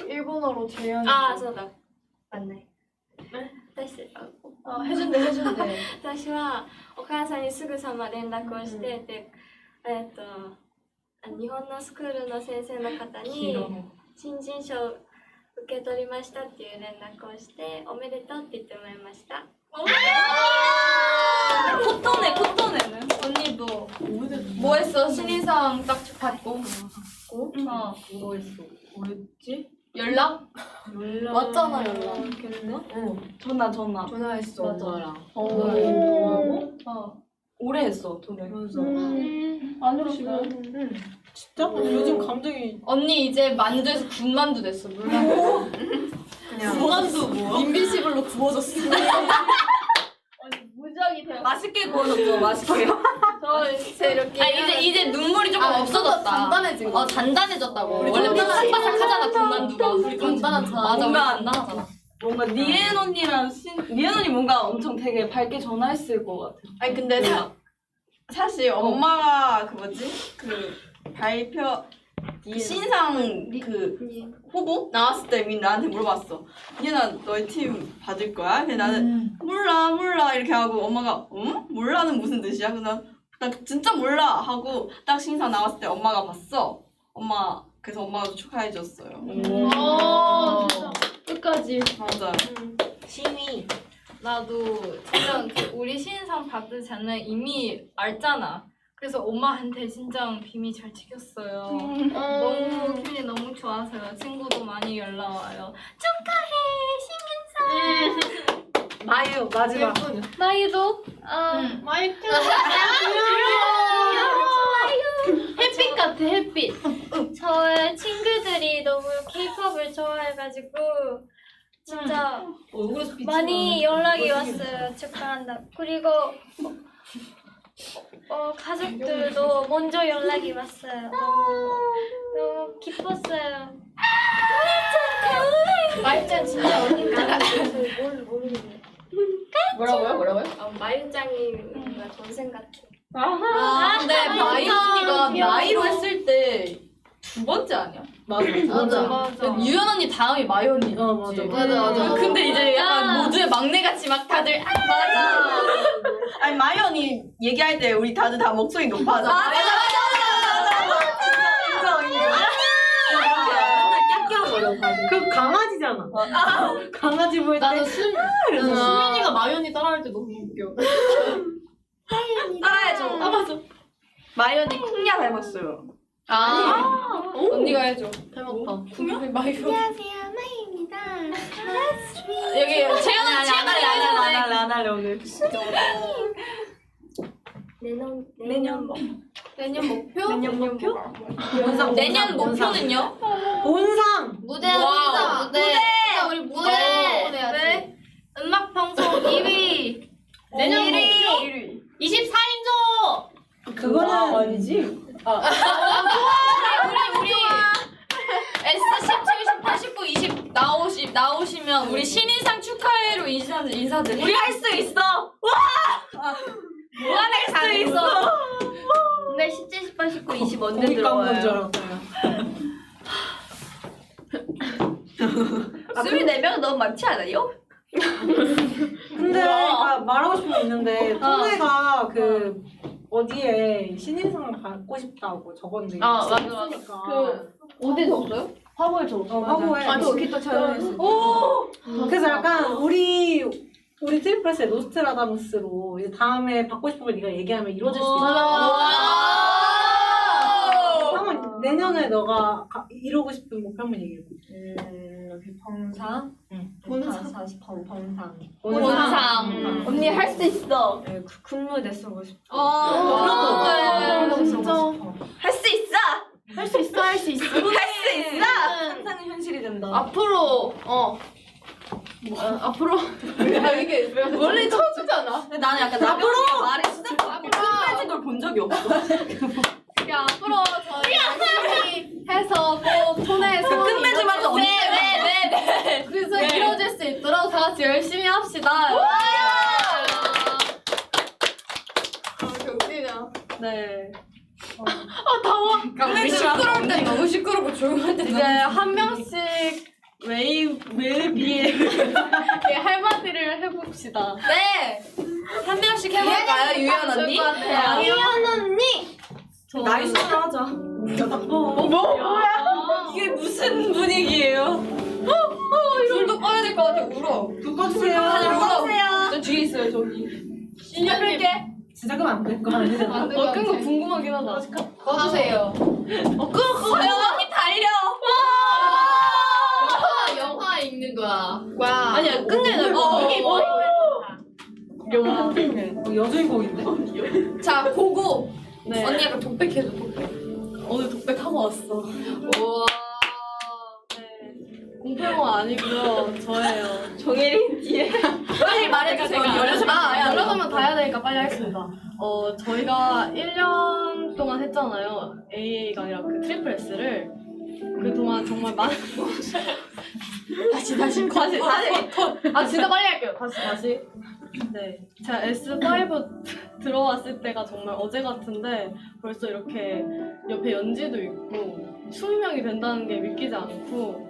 C: 일본어로 재연해줘.
D: そうだ. 맞네. 私
C: 해준대.
D: 私はお母さんにすぐさま連絡をして、で日本のスクールの先生の方に新人賞受け取りましたっていう連絡をしておめでとうって言ってもらいました。
F: 코토네는?
B: 언니도 뭐 했어? 신인상 딱 받고
G: 뭐 했어?
F: 뭐였지?
B: 연락?
A: 왔잖아 연락.
F: 그랬나? 전화.
B: 전화했어.
A: 맞아요.
F: 오래 했어, 돈을.
C: 안 오시면.
G: 진짜? 요즘 감정이
B: 언니 이제 만두에서 군만두 됐어. 물만두.
G: 그냥
F: 무한도 뭐?
A: 인비시블로 구워졌어.
C: 무적이 돼요.
F: 맛있게 구워졌죠, 맛있게.
C: 저 이렇게.
B: 아 이제 눈물이 조금 없어졌다.
A: 단단해진 거.
B: 단단해졌다고.
A: 우리
B: 원래
A: 단단하지.
B: 바삭바삭하잖아 군만두가.
A: 우리 단단하잖아.
B: 맞아, 우리
F: 뭔가
B: 단단하잖아.
F: 뭔가 니엔 언니랑 니엔 언니 뭔가 엄청 되게 밝게 전화했을 것 같아.
C: 아니 근데 사실 엄마가 그 뭐지? 그 발표 신상 그 후보 나왔을 때 민 나한테 물어봤어. 니나 너희 팀 받을 거야? 근데 나는 몰라 이렇게 하고 엄마가 응? 몰라는 무슨 뜻이야? 그래서 나 진짜 몰라 하고 딱 신상 나왔을 때 엄마가 봤어. 그래서 엄마가 축하해줬어요.
E: 진짜. 끝까지.
F: 맞아.
D: 시위. 나도 지금 그 우리 신인상 받은 자는 이미 알잖아. 그래서 엄마한테 진짜 비밀 잘 지켰어요. 너무 기분이 너무 좋아서요. 친구도 많이 연락 와요. 축하해 신인상.
G: 마유 마지막.
D: 나이도
E: 햇빛 같아, 햇빛.
D: 저의 친구들이 너무 K-팝을 좋아해가지고 진짜 많이 연락이 왔어요. 축하한다. 그리고 가족들도 먼저 연락이 왔어요. 너무 기뻤어요.
E: 말짱 진짜 어린다.
D: 모르겠네.
E: 뭐라고요?
D: 마유짱이 동생 같아.
B: 근데 마이 언니가 나이로 했을 때 두 번째 아니야?
G: 맞아.
B: 유연 언니 다음이 마이 언니.
G: 맞아.
B: 근데 이제 약간 모두의 막내같이 막 다들 맞아.
C: 아니 마이 언니 얘기할 때 우리 다들 다 목소리 높아져.
G: 그 강아지잖아. 강아지 볼 때.
A: 나는 수민이가 마연이 따라할 때 너무 웃겨.
C: 따라해줘.
A: 맞아.
C: 마이 언니 쿵야 닮았어요.
B: 언니가 해줘.
A: 닮았다.
B: 구명 마이 언니.
D: 안녕하세요, 마유입니다.
B: 여기 채연아
F: 안 할래 오늘.
D: 내년 목표?
B: 내년 목표는요?
G: 온상.
E: 무대
B: 와우.
E: 무대. 우리 무대 해야지.
B: 음악 방송 2위.
E: 내년 목표 24인조.
G: 그거는 아니지.
B: 우리 S17, 18, 19, 20 나오시면 우리 신인상 축하회로 인사드려.
F: 우리 할 수 있어.
B: 할 수 있어.
C: 근데 17, 18, 19, 20 언제
G: 거기 까먹은 줄
C: 들어와요?
G: 알았어요.
C: 24명 너무 많지 않아요?
G: 근데 말하고 싶은 게 있는데 토네가 그 어디에 신인상을 받고 싶다고 적었는데
E: 맞아.
G: 있으니까.
E: 어디 적었어요? 화보에 적었어.
G: 화보에.
C: 저 기타 촬영했어.
G: 그래서 약간 우리 트리플스의 노스트라다무스로 이제 다음에 받고 싶은 걸 네가 얘기하면 이루어질 수 있다. 한번 내년에 너가 이루고 싶은 목표 한번 얘기해봐.
F: 범상? 범상.
B: 본상.
C: 언니 할 수 있어.
F: 네, 군무대 쓰고 싶어.
C: 진짜. 할 수 있어.
E: 할 수 있어, 할 수 있어.
C: 할 수 있어.
F: 상상이 현실이 된다.
E: 앞으로 앞으로 이게 원래 쳐주잖아.
F: 근데 나는 약간 나경이가 말을 진짜 끝까지 걸 본 적이 없어.
A: 야, 앞으로 저희 열심히 해서 꼭 손에 손이
F: 끝내지 말자. 언니.
B: 네.
A: 그래서 이루어질 수 있도록 다 같이 열심히 합시다. 웃기냐.
C: 네.
B: 우리 시끄러울 땐 너무 시끄럽고 조용할 땐
A: 이제 한 명씩 웨이비에 할마디를 해봅시다.
B: 네. 한 명씩 해볼까요, 유연 언니?
A: 유연 언니.
F: 나이스로 하자.
B: 이게 무슨 분위기예요? 술도 꺼야 될 것 같아. 울어.
G: 불 꺼주세요.
B: 저 뒤에 있어요 저기.
C: 실력할게.
G: 진짜 그럼 안 될 거 아니잖아.
A: 끈 거 궁금하긴 하다.
E: 꺼주세요.
B: 조용히 달려.
E: 영화 읽는 거야.
B: 아니야 끝내자. 이게 뭐?
A: 영화.
G: 여주인공인데?
B: 자 고고.
A: 네.
B: 언니 약간 독백해줘.
A: 오늘 독백하고 왔어.
B: 우와.
A: 공포영화 아니고요. 저예요.
B: 정혜린 뒤에. 빨리 말해주세요.
A: 열여섯 다 해야 되니까 빨리 하겠습니다. 저희가 1년 동안 했잖아요. AA가 아니라 그 트리플 S를. 그동안 정말 많은. 다시. 진짜 빨리 할게요. 다시. 네. 제가 S5 들어왔을 때가 정말 어제 같은데 벌써 이렇게 옆에 연지도 있고 20명이 된다는 게 믿기지 않고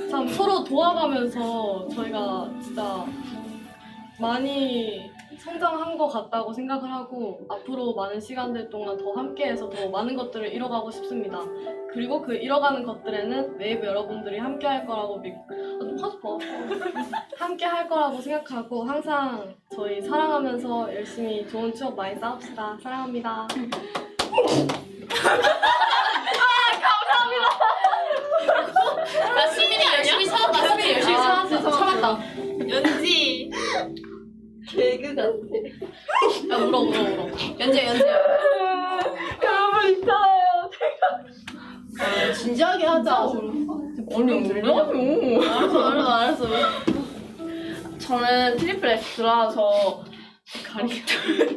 A: 참 서로 도와가면서 저희가 진짜 많이 성장한 것 같다고 생각을 하고 앞으로 많은 시간들 동안 더 함께해서 더 많은 것들을 이뤄가고 싶습니다. 그리고 그 이뤄가는 것들에는 웨이브 여러분들이 함께할 거라고 좀 하고 함께할 거라고 생각하고 항상 저희 사랑하면서 열심히 좋은 추억 많이 쌓읍시다. 사랑합니다.
E: 나 수민이 열심히 살았다. 수민이 열심히 참았다.
B: 연지. 개그 같아.
A: 야, 울어.
B: 연지야.
C: 여러분 있잖아요.
E: 진지하게 하자.
A: 얼른 들려요.
C: 알았어. 저는 트리플 S 들어와서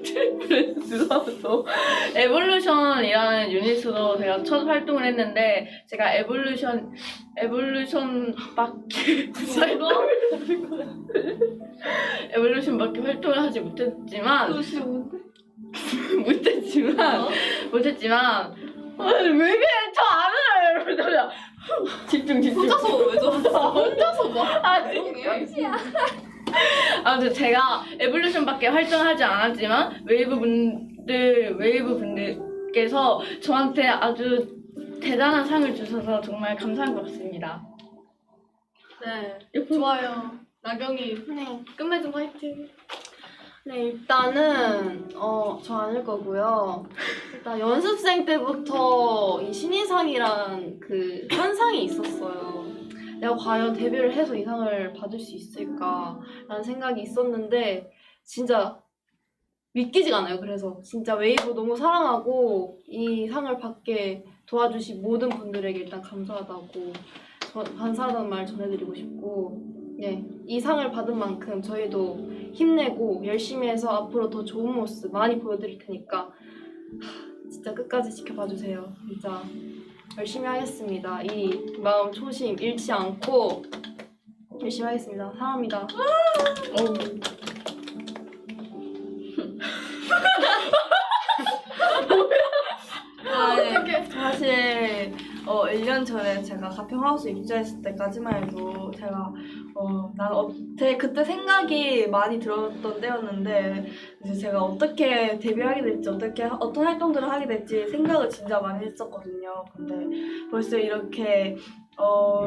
C: 트리플 S 들어와서 에볼루션이라는 유닛으로 제가 첫 활동을 했는데 제가 에볼루션밖에 활동을 하지 못했지만 왜 그래 저안 알아요 여러분. 집중
B: 혼자서 왜 저러나?
C: 혼자서 뭐? 아무튼 제가 에볼루션밖에 활동하지 않았지만 웨이브 분들께서 저한테 아주 대단한 상을 주셔서 정말 감사한 것 같습니다.
A: 네. 좋아요. 나경이. 끝맺음 화이팅.
I: 네, 일단은 저 아닐 거고요. 일단 연습생 때부터 이 신인상이란 그 현상이 있었어요. 내가 과연 데뷔를 해서 이 상을 받을 수 있을까라는 생각이 있었는데 진짜 믿기지가 않아요. 그래서 진짜 웨이브 너무 사랑하고 이 상을 받게 도와주신 모든 분들에게 일단 감사하다는 말 전해드리고 싶고, 네, 이 상을 받은 만큼 저희도 힘내고 열심히 해서 앞으로 더 좋은 모습 많이 보여드릴 테니까 진짜 끝까지 지켜봐 주세요. 진짜 열심히 하겠습니다. 이 마음 초심 잃지 않고 열심히 하겠습니다. 사랑합니다. 사실 1년 전에 제가 가평하우스 입주했을 때까지만 해도 제가 그때 생각이 많이 들었던 때였는데 이제 제가 어떻게 데뷔하게 될지 어떤 활동들을 하게 될지 생각을 진짜 많이 했었거든요. 근데 벌써 이렇게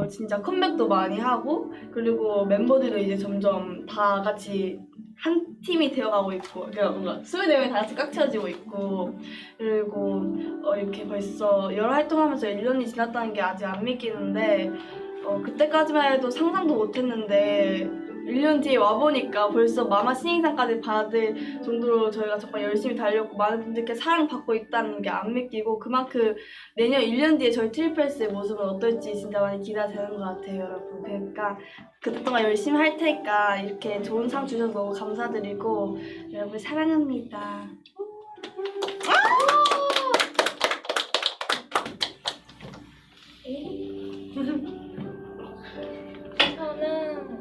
I: 진짜 컴백도 많이 하고 그리고 멤버들도 이제 점점 다 같이 한 팀이 되어가고 있고, 그러니까 뭔가 24명이 다 같이 꽉 채워지고 있고, 그리고 이렇게 벌써 여러 활동하면서 1년이 지났다는 게 아직 안 믿기는데 그때까지만 해도 상상도 못했는데 1년 뒤에 와보니까 벌써 마마 신인상까지 받을 정도로 저희가 정말 열심히 달렸고 많은 분들께 사랑받고 있다는 게 안 믿기고, 그만큼 내년 1년 뒤에 저희 트리플 S의 모습은 어떨지 진짜 많이 기대가 되는 것 같아요, 여러분. 그러니까 그동안 열심히 할 테니까 이렇게 좋은 상 주셔서 너무 감사드리고 여러분 사랑합니다.
D: 저는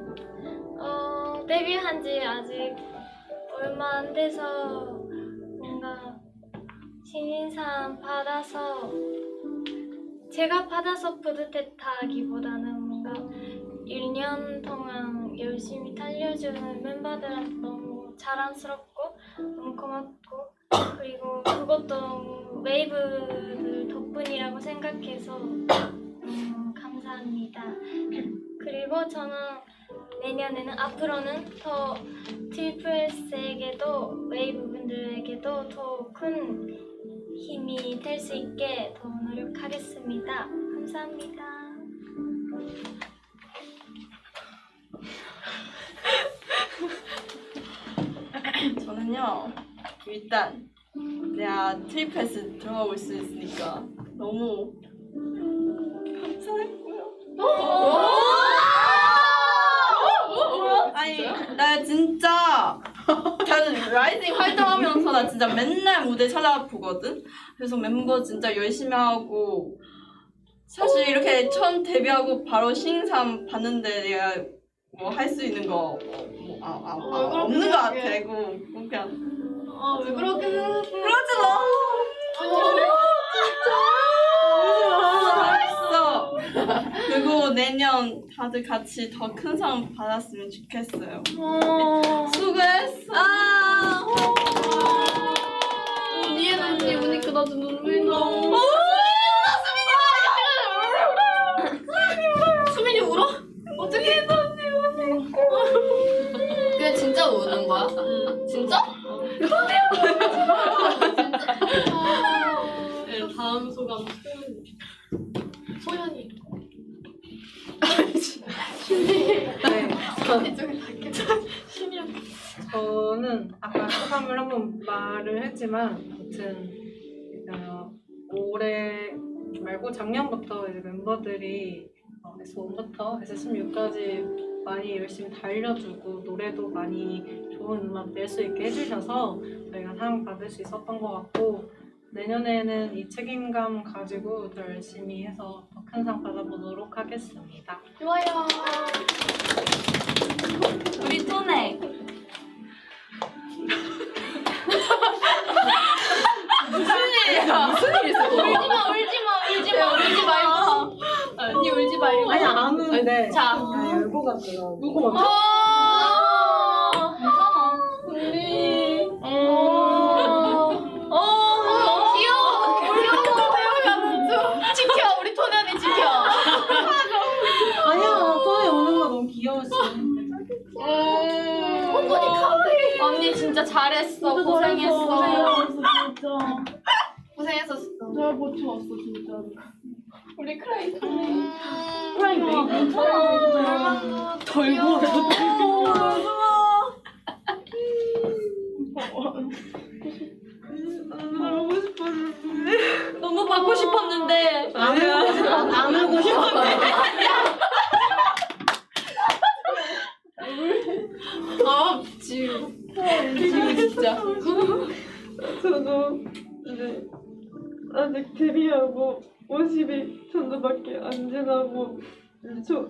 D: 데뷔한 지 아직 얼마 안 돼서 뭔가 신인상 받아서 제가 받아서 뿌듯했다기보다는 뭔가 1년 동안 열심히 달려주는 멤버들한테 너무 자랑스럽고 너무 고맙고, 그리고 그것도 너무 웨이브들 덕분이라고 생각해서 감사합니다. 그리고 저는 내년에는 앞으로는 더 트리플스에게도 웨이브 분들에게도 더 큰 힘이 될 수 있게 더 노력하겠습니다. 감사합니다.
C: 저는요 일단 내가 트리플스 들어가고 있으니까 너무 감사했고요. 아니 나 진짜 저는 라이징 활동하면서 나 진짜 맨날 무대 찾아보거든. 그래서 멤버 진짜 열심히 하고 사실 이렇게 처음 데뷔하고 바로 신인상 받는데 내가 뭐 할 수 있는 거 없는 것 같아. 그냥
A: 왜 그렇게 생각해?
C: 그러지 마. 잘했어. 그리고 내년 다들 같이 더 큰 상 받았으면 좋겠어요. 수고했어.
A: 니에는 언니 우니까 나도 눈물이 나. 수민이 울어? 어떻게 했어 언니 우니?
B: 그냥 진짜 우는 거야? 진짜?
A: 네, 다음 소감 소연이.
G: 저는 아까 소감을 한번 말을 했지만 아무튼 올해 말고 작년부터 이제 멤버들이 S1부터 S16까지 많이 열심히 달려주고 노래도 많이 좋은 음악 낼 수 있게 해주셔서 저희가 상 받을 수 있었던 것 같고 내년에는 이 책임감 가지고 더 열심히 해서 더 큰 상 받아보도록 하겠습니다.
A: 좋아요.
C: 우리 토네.
B: 울지 말고.
A: 언니 울지 말고.
G: 아니 안 우는데
B: 자.
G: 열고 갔더라고. 누구 먼저?
B: 지켜 우리 토네 언니 지켜.
G: 아니야 토네 우는 거 너무 귀여웠어.
B: 언니 진짜 잘했어. 고생했어. 고생했었어.
I: 잘 버텨왔어 진짜.
B: 우리 크라이.
I: 하고 싶었는데.
B: 너무 받고 싶었는데.
G: 안 울고 싶어.
B: 지금 진짜.
I: 저도 이제 아직 데뷔하고 50일 정도밖에 안 지나고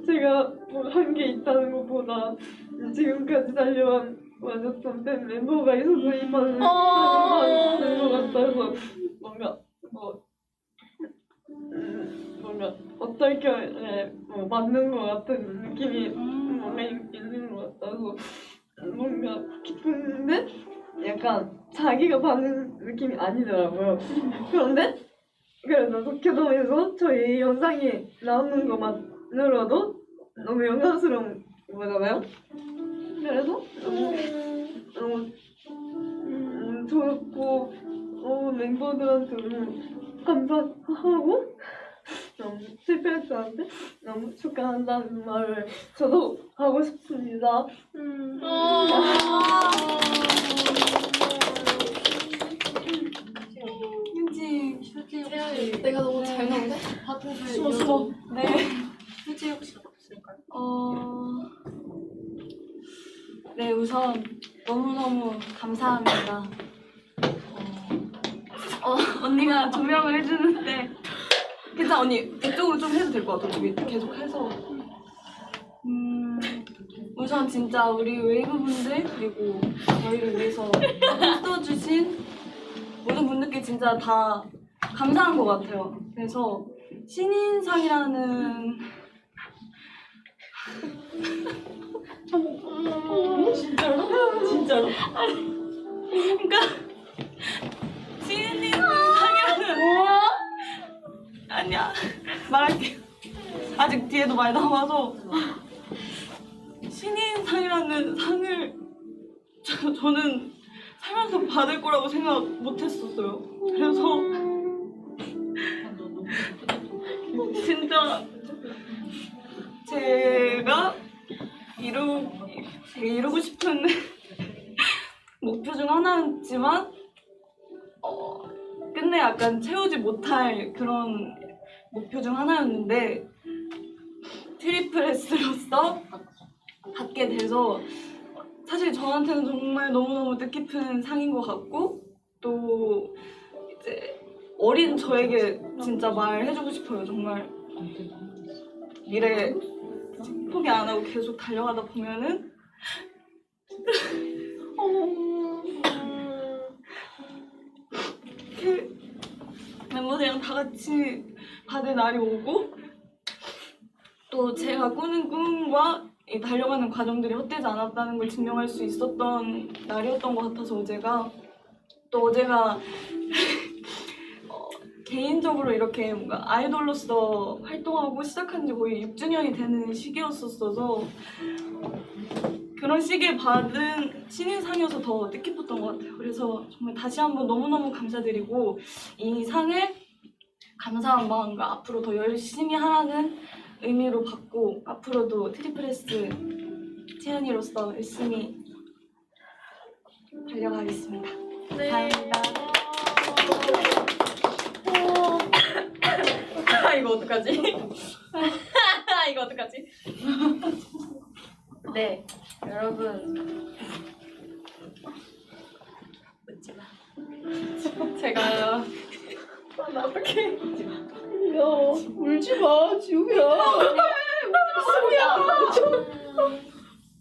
I: 제가 뭐 한 게 있다는 것보다 지금까지 달려왔던 팬 멤버가 있어서 이 말을 하는 것 같아서 뭔가 뭔가 어떻게 뭐 맞는 것 같은 느낌이 뭔가 있는 것 같아서 뭔가 기쁜데 약간 자기가 받는 느낌이 아니더라고요. 그런데 그래서 도쿄돔에서 저희 영상이 나오는 것만으로도 너무 영광스러운 거잖아요. 그래서 너무 좋고 멤버들한테 너무 감사하고 너무 실패했는데 너무 축하한다는 말을 저도 하고 싶습니다.
A: 내가 너무 잘 나오네. 바통 잘 숨어.
C: 네.
G: 휴지 혹시 없을까요?
C: 네, 우선 너무너무 감사합니다. 언니가 조명을 해주는데 괜찮아 언니 이쪽으로 좀 해도 될 것 같아. 저기 계속 해서 우선 진짜 우리 웨이브분들 그리고 저희를 위해서 써주신 모든 분들께 진짜 다 감사한 것 같아요. 그래서 신인상이라는 진짜로? 그러니까 신인상이라는
F: 아직 뒤에도 많이 남아서 신인상이라는 상을 저는 살면서 받을 거라고 생각 못했었어요. 그래서 진짜 제가 이루고 싶은 목표 중 하나였지만 끝내 약간 채우지 못할 그런 목표 중 하나였는데 트리플 S로서 받게 돼서 사실 저한테는 정말 너무너무 뜻깊은 상인 것 같고 또 이제 어린 저에게 진짜 말해주고 싶어요. 정말 미래 포기 안 하고 계속 달려가다 보면은 이렇게 멤버들이랑 다 같이 받을 날이 오고 또 제가 꾸는 꿈과 이 달려가는 과정들이 헛되지 않았다는 걸 증명할 수 있었던 날이었던 것 같아서 어제가 개인적으로 이렇게 뭔가 아이돌로서 활동하고 시작한 지 거의 6주년이 되는 시기였었어서 그런 시기에 받은 신인상이어서 더 뜻깊었던 것 같아요. 그래서 정말 다시 한번 너무너무 감사드리고 이 상을 감사한 마음과 앞으로 더 열심히 하라는 의미로 받고 앞으로도 트리플 S 채연이로서 열심히 달려가겠습니다. 감사합니다.
B: 이거 어떡하지? 이거 어떡하지? 네, 여러분. 웃지 마. 제가요. 나 어떡해.
E: 야, 울지 마, 지우야.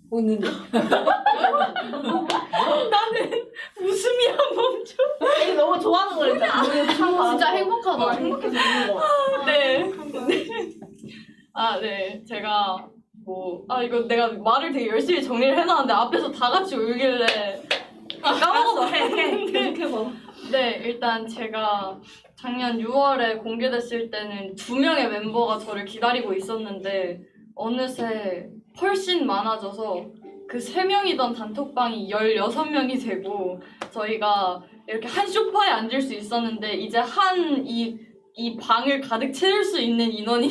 G: 오늘
B: 웃음이야 멈춰.
E: 너무 좋아하는 거랬잖아.
A: 진짜 행복하다.
E: 행복해서 웃는 거.
B: 네. 네. 제가 이거 내가 말을 되게 열심히 정리를 해놨는데 앞에서 다 같이 울길래 까먹었어.
F: 계속해봐.
B: 네, 일단 제가 작년 6월에 공개됐을 때는 2명의 멤버가 저를 기다리고 있었는데 어느새 훨씬 많아져서 그 3명이던 단톡방이 16명이 되고 저희가 이렇게 한 소파에 앉을 수 있었는데 이제 이 방을 가득 채울 수 있는 인원이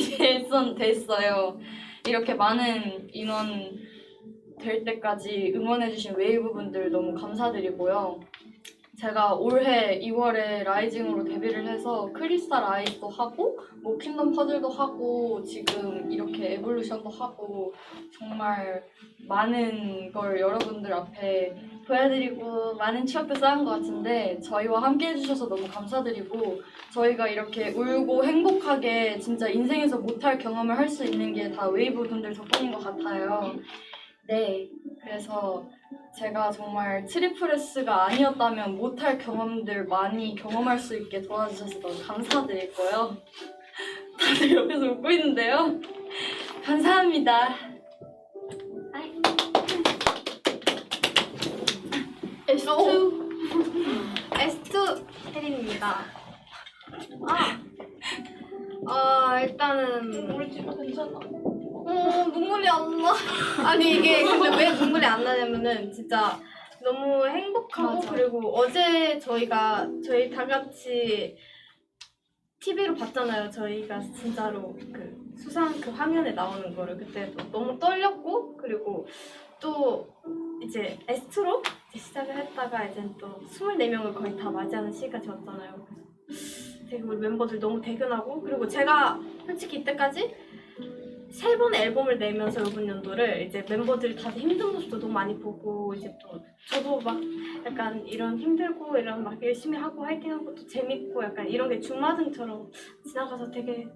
B: 됐어요. 이렇게 많은 인원 될 때까지 응원해주신 웨이브 분들 너무 감사드리고요. 제가 올해 2월에 라이징으로 데뷔를 해서 크리스탈 아이도 하고 뭐 킹덤 퍼즐도 하고 지금 이렇게 에볼루션도 하고 정말 많은 걸 여러분들 앞에 보여드리고 많은 추억도 쌓은 것 같은데 저희와 함께 해주셔서 너무 감사드리고 저희가 이렇게 울고 행복하게 진짜 인생에서 못할 경험을 할 수 있는 게 다 웨이브 분들 덕분인 것 같아요. 네, 그래서 제가 정말 트리플 S가 아니었다면 못할 경험들 많이 경험할 수 있게 도와주셔서 너무 감사드리고요. 다들 옆에서 웃고 있는데요. 감사합니다.
D: S2 혜린입니다. 일단은 눈물이 안 나. 아니 이게 근데 왜 눈물이 안 나냐면은 진짜 너무 행복하고 그리고 어제 저희 다 같이 TV로 봤잖아요. 저희가 진짜로 그 수상 그 화면에 나오는 거를 그때도 너무 떨렸고 그리고 또 이제 S2로 시작을 했다가 이제 또 24명을 거의 다 맞이하는 시기가 되었잖아요. 그래서 되게 우리 멤버들 너무 대견하고 그리고 제가 솔직히 이때까지 3번의 앨범을 내면서 이번 연도를 이제 멤버들이 다들 힘든 모습도 너무 많이 보고 이제 또 저도 막 약간 이런 힘들고 이런 막 열심히 하고 화이팅하고 또 재밌고 약간 이런 게 주마등처럼 지나가서 되게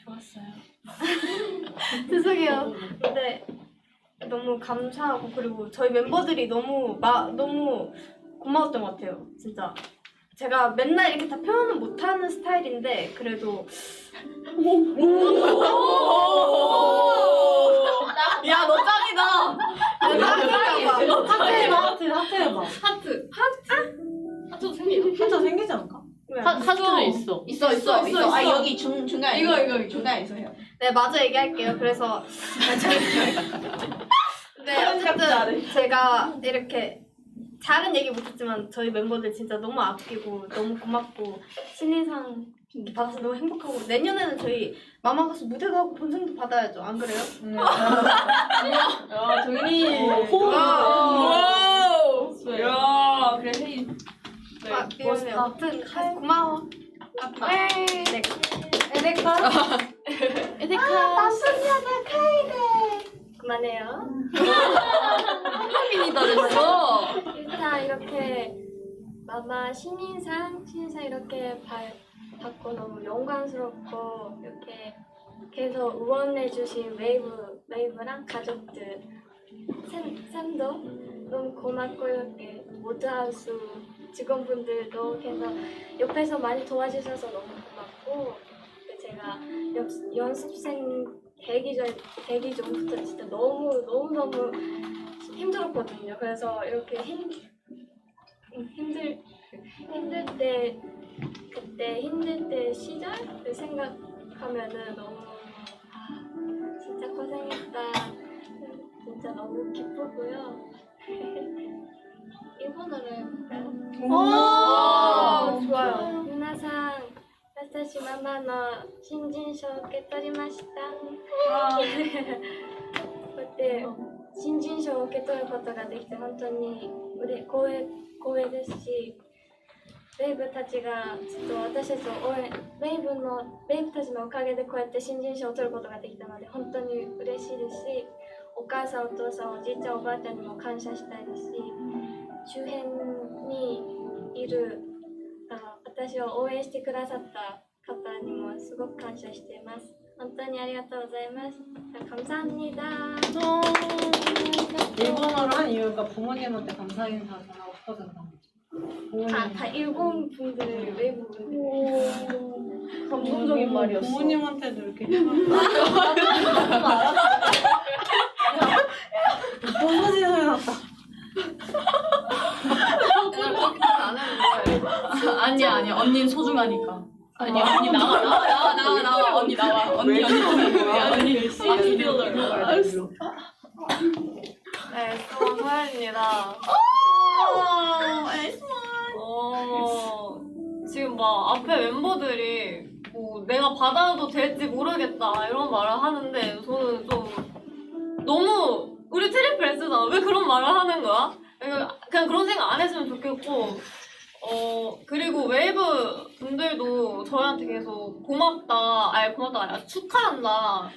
D: 좋았어요. 죄송해요. 근데 너무 감사하고 그리고 저희 멤버들이 너무 고마웠던 것 같아요. 진짜 제가 맨날 이렇게 다 표현은 못하는 스타일인데 그래도
B: 야, 너 짱이다.
G: 하트해봐.
A: 하트도 생기나?
G: 하트 생기지 않을까?
A: 하트는 있어.
E: 있어. 아, 여기 중간에.
B: 이거.
E: 중간에 있어. 해요.
D: 네, 마저 얘기할게요. 그래서 네, 어쨌든 제가 이렇게 잘은 얘기 못했지만 저희 멤버들 진짜 너무 아끼고 너무 고맙고 신인상 받아서 너무 행복하고 내년에는 저희 마마 가수 무대도 하고 본상도 받아야죠. 안 그래요?
C: 야, 정인이. 야, 그래, 혜인.
D: 아, 미안해. 아무튼 고마워. 네. 에데카. 에데카. 그만해요.
B: 한민이다 됐어.
D: 일단 이렇게 마마 신인상 이렇게 받고 너무 영광스럽고 이렇게 계속 응원해주신 웨이브랑 가족들 쌤도 너무 고맙고 이렇게 모드하우스 직원분들도 계속 옆에서 많이 도와주셔서 너무 고맙고 제가 연습생 되기 전부터 진짜 너무 힘들었거든요. 그래서 이렇게 힘들 때 시절을 생각하면은 너무 진짜 고생했다. 진짜 너무 기쁘고요. 일본어로 해볼까요? 좋아요.皆さん 私ママの新人賞を受け取りました。こうやって新人賞を受け取ることができて本当に光栄ですし、ウェイブたちがちょっと私たちを応援、ウェイブたちのおかげでこうやって新人賞を取ることができたので本当に嬉しいですし、お母さんお父さんおじいちゃんおばあちゃんにも感謝したいですし、周辺にいる私を応援してくださった方にもすごく感謝しています。本当にありがとうございます。감사합니다.
G: 일본어로 한 이유가 부모님한테 감사 인사 전하고 싶어서 그런 거죠.
D: 다 일본 분들, 외국 분들.
C: 감동적인 말이었어.
G: 부모님한테도 이렇게 번거지 소리 났다.
B: 안 했는데. 아니야. 언니는 소중하니까. 아니 언니 나와 언니 나와 언니
C: 알았어.
A: 네, 또 서연입니다. 지금 막 앞에 멤버들이 뭐 내가 받아도 될지 모르겠다 이런 말을 하는데 저는 좀 너무 우리 트리플 S잖아. 왜 그런 말을 하는 거야? 그냥 그런 생각 안 했으면 좋겠고 그리고 웨이브 분들도 저희한테 계속 고맙다가 아니라 축하한다.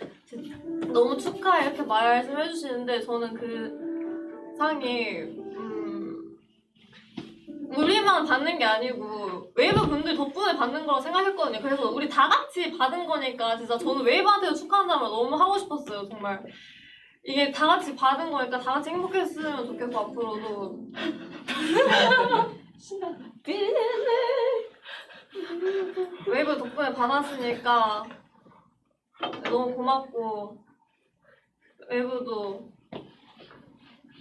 A: 너무 축하해 이렇게 말씀해 주시는데 저는 그 상이 우리만 받는 게 아니고 웨이브 분들 덕분에 받는 거라고 생각했거든요. 그래서 우리 다 같이 받은 거니까 진짜 저는 웨이브한테도 축하한다는 말 너무 하고 싶었어요. 정말 이게 다 같이 받은 거니까 다 같이 행복했으면 좋겠고 앞으로도 웨이브 덕분에 받았으니까 너무 고맙고 웨이브도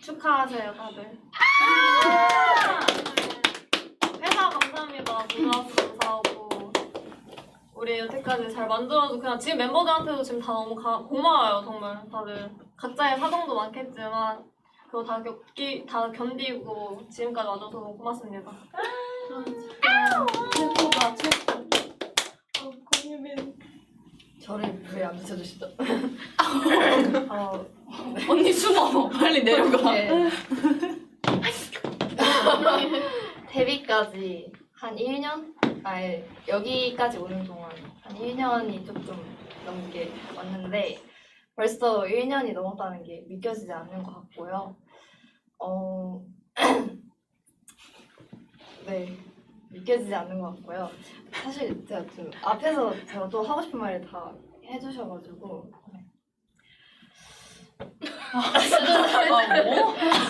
A: 축하하세요 다들. 회사 감사합니다. 모자스 감사하고 우리 여태까지 잘 만들어서 그냥 지금 멤버들한테도 지금 다 너무 고마워요. 정말 다들 각자의 사정도 많겠지만 그거 다 견디고 지금까지 와줘서 너무 고맙습니다.
C: 최고다, 최고.
B: 저를 왜 안 비춰주시죠? 언니 숨어 빨리 내려가. 데뷔까지 한 1년? 여기까지 오는 동안 한 1년이 조금 넘게 왔는데 벌써 1년이 넘었다는 게 믿겨지지 않는 것 같고요. 네, 믿겨지지 않는 것 같고요. 사실 제가 좀 앞에서 제가 또 하고 싶은 말을 다 해주셔가지고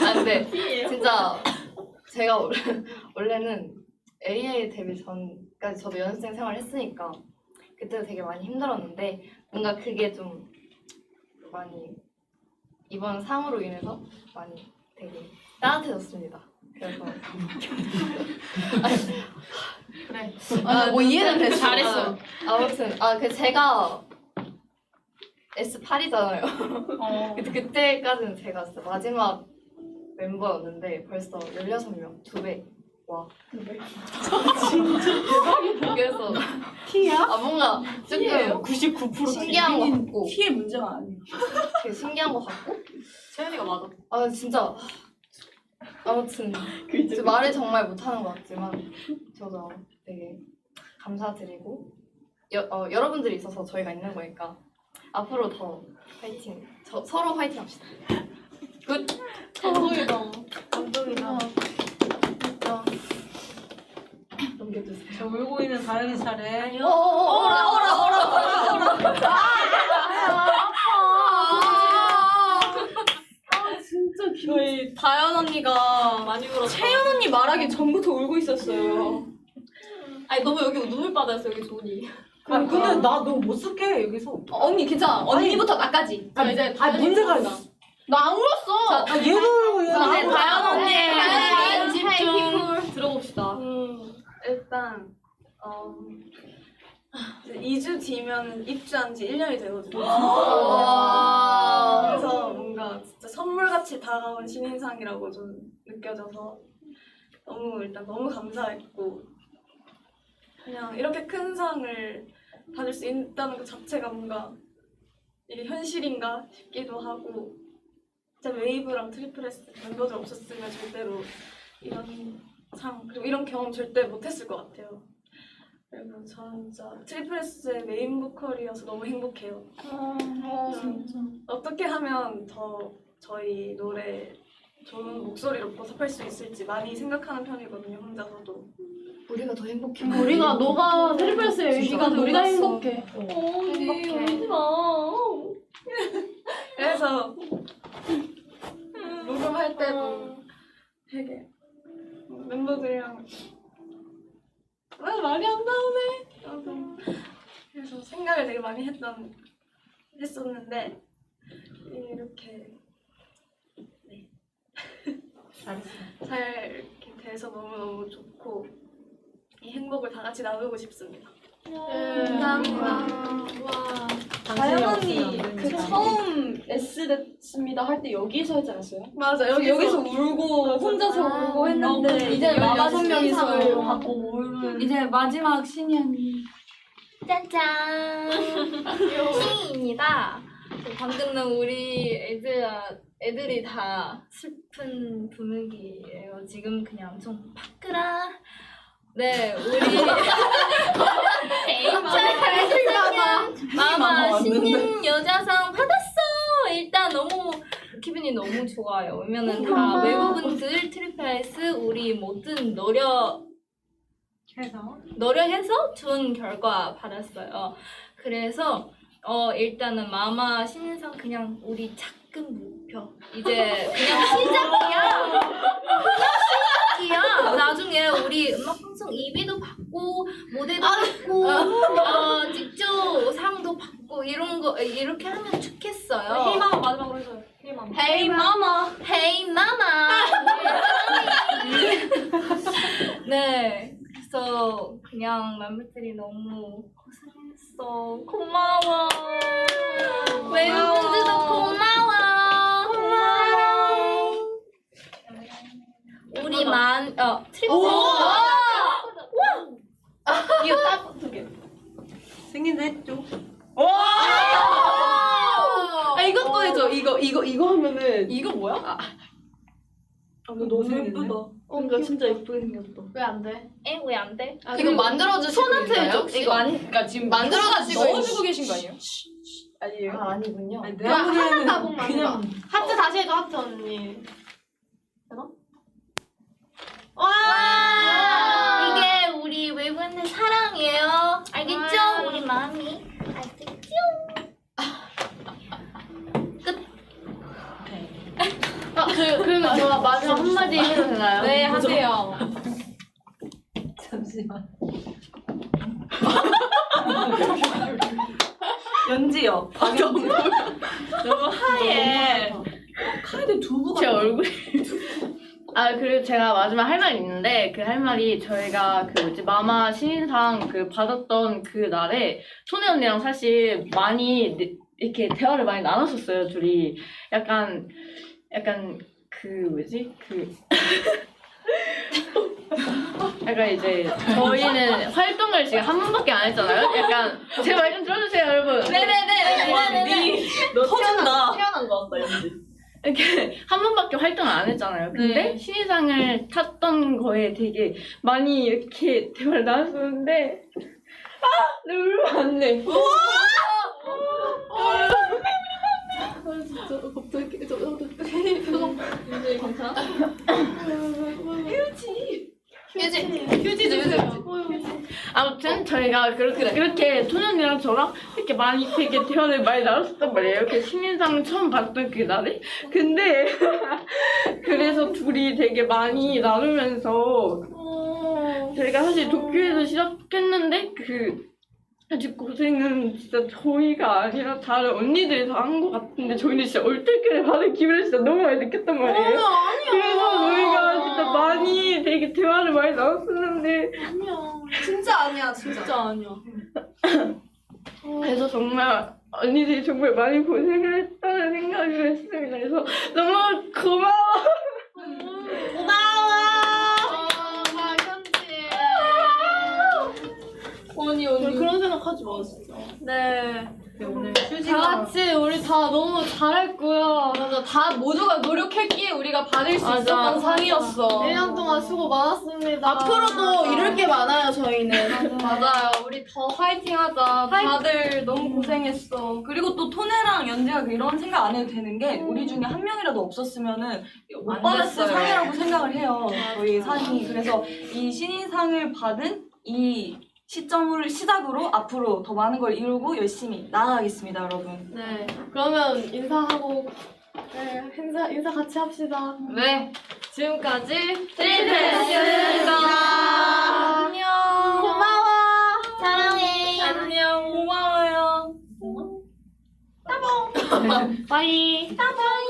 B: 안 돼. 진짜 제가 원래는 AA 데뷔 전까지 저도 연습생 생활을 했으니까 그때도 되게 많이 힘들었는데 뭔가 그게 좀 많이 이번 상으로 인해서 많이 되게 따뜻해졌습니다. 그래서 그래. 뭐 이해는 됐어. 잘했어. 아무튼 그 제가 S8이잖아요. 근데 그때까지는 제가 진짜 마지막 멤버였는데 벌써 16명, 2배. 와. 2배? 진짜 대박이다. 그래서
G: 티야?
B: 뭔가 조금
F: 99%
B: 신기한 거 같고
F: 티의 문제가 아니에요.
B: 되게 신기한 거 같고
A: 채연이가 맞아.
B: 진짜 아무튼 저 말을 정말 못하는 것 같지만 저도 되게 감사드리고 여러분들이 있어서 저희가 있는 거니까 앞으로 더 화이팅 서로 화이팅 합시다. 굿.
A: 감동이다.
B: 감동이다. 넘겨주세요.
G: 저 울고 있는 다현이 차례.
A: 진짜 귀여워.
C: 저희 다현 언니가
A: 많이 울었어.
C: 채연 언니 말하기 전부터 울고 있었어요.
A: 아니 너무 여기 눈물바다였어 여기 존이.
G: 아 근데 나 너무 못 쓸게 여기서.
C: 언니 괜찮아. 언니부터 나까지.
A: 자 이제
G: 문제가 있어.
C: 나 안 울었어.
G: 아 얘도 울고 얘도
C: 네,
G: 울고.
C: 다현 언니의
A: 다현
C: 집중.
A: 들어봅시다.
I: 일단 2주 뒤면 입주한 지 1년이 되거든요. 그래서 뭔가 진짜 선물같이 다가온 신인상이라고 좀 느껴져서 일단 너무 감사했고 그냥 이렇게 큰 상을 받을 수 있다는 것 자체가 뭔가 이게 현실인가 싶기도 하고 진짜 웨이브랑 트리플 S 멤버들 없었으면 절대로 이런 상 그리고 이런 경험 절대 못했을 것 같아요. 그리고 저는 진짜 트리플 S의 메인 보컬이어서 너무 행복해요. 어떻게 하면 더 저희 노래 좋은 목소리로 보답할 수 있을지 많이 생각하는 편이거든요, 혼자서도.
B: 우리가 더 행복해.
A: 우리가 너가 트리플스의 의지가 우리가
I: 녹았어.
A: 행복해.
B: 행복해.
I: 그래서 녹음할 때도 되게 멤버들이랑 말이 안 나오네. 그래서 생각을 되게 많이 했었는데 이렇게 잘 이렇게 돼서 너무너무 좋고 이 행복을 다 같이 나누고 싶습니다. 감사합니다.
C: 다현 언니 그 처음 S 됐습니다 할 때 여기서 했지 않았어요?
I: 맞아
C: 여기서 울고 혼자서 울고 했는데 이제 마마 16명이서
F: 받고 오른 이제 마지막 신이 언니.
D: 짠짠. 신이입니다. 방금은 우리 애들이 다 슬픈 분위기예요. 지금 그냥 좀 바꾸라. 네, 우리 마마 신인 여자상 받았어. 일단 너무 기분이 너무 좋아요. 왜냐면은 다 외국분들 트리플 S 우리 모든 노력해서 좋은 결과 받았어요. 그래서 일단은 마마 신인상 그냥 우리 작은 목표. 이제 그냥 시작이야. 나중에 우리 음악 방송 2위도 받고 무대도 받고 직접 상도 받고 이런 거 이렇게 하면 좋겠어요.
A: 희망 마지막으로 해줘요. 희망.
C: Hey mama.
D: Hey mama. 네, 그래서 그냥 멤버들이 너무 고생했어. 고마워. 외국분들도 고마워. 우리 트리플.
C: 이거 딱 두 개.
G: 생긴 했죠.
C: 이것도 해줘. 이거 하면은
B: 이거 뭐야?
G: 너무 예쁘다.
C: 그러니까 진짜 예쁘게 생겼다.
A: 왜 안 돼?
D: 왜 안 돼?
B: 이거 만들어주시고
C: 손한테
B: 있나요?
C: 해줘.
B: 이거 그러니까 지금 만들어가지고 넣어주고 계신 거 아니에요?
C: 아니에요.
B: 아니군요.
G: 아니, 내가 보기에는 그냥
A: 하트 다시 해줘 하트 언니.
D: 이게 우리 외국인들 사랑이에요. 알겠죠? 우리 마음이. 알겠죠?
E: 그러면 저 마지막 한마디 해도 되나요?
B: 네, 하세요.
G: 잠시만.
F: 연지요.
C: 너무 하얘.
F: 카이드 두부가
E: 제 얼굴이. 그리고 제가 마지막 할 말이 있는데, 그 할 말이 저희가 마마 신인상 받았던 그 날에, 손혜 언니랑 사실 많이 이렇게 대화를 많이 나눴었어요, 둘이. 약간 그 뭐지? 약간 이제 저희는 활동을 지금 한 번밖에 안 했잖아요. 약간 제 말 좀 들어주세요, 여러분.
F: 네네네. 너 터진다.
B: 태어난 거 같다, 연지.
E: 이렇게 한 번밖에 활동을 안 했잖아요. 근데 신인상을 탔던 거에 되게 많이 이렇게 대화를 나눴었는데 눈물 왔네.
A: 진짜 갑자기 괜찮아? 휴지 주세요.
E: 아무튼 저희가 그렇게 토년이랑 저랑 이렇게 많이 되게 대화를 많이 나눴었단 말이에요. 이렇게 신인상 처음 봤던 그 날에. 근데 그래서 둘이 되게 많이 나누면서 저희가 사실 도쿄에서 시작했는데 아직 고생은 진짜 저희가 아니라 다른 언니들이 다 한 것 같은데 저희는 진짜 얼떨결에 받은 기분을 진짜 너무 많이 느꼈단 말이에요. 그래서 저희가 진짜 많이 되게 대화를 많이 나눴었는데
C: 진짜 아니야, 진짜 아니야.
E: 그래서 정말 언니들이 정말 많이 고생을 했다는 생각을 했습니다. 그래서 너무 고마워.
A: 언니 그런 생각하지 마 진짜.
B: 네.
G: 오늘
A: 다
G: 휴지가
A: 같이 우리 다 너무 잘했고요.
B: 맞아, 다 모두가 노력했기에 우리가 받을 수 있었던 상이었어.
A: 1년 동안 수고 많았습니다.
C: 앞으로도 이룰 게 많아요, 저희는.
B: 맞아요. 우리 더 화이팅하자. 다들 너무 고생했어.
F: 그리고 또 토네랑 연지가 이런 생각 안 해도 되는 게 우리 중에 한 명이라도 없었으면은 못
B: 안
F: 받았을
B: 됐어요.
F: 상이라고 생각을 해요. 저희 상이. 그래서 이 신인상을 받은 이 시점을 시작으로 앞으로 더 많은 걸 이루고 열심히 나아가겠습니다, 여러분.
A: 네. 그러면 인사하고 인사 같이 합시다.
B: 네.
A: 지금까지
B: 트리플스였습니다.
C: 안녕. 고마워. 사랑해.
F: 안녕. 고마워요.
A: 빠이.
C: 따봉.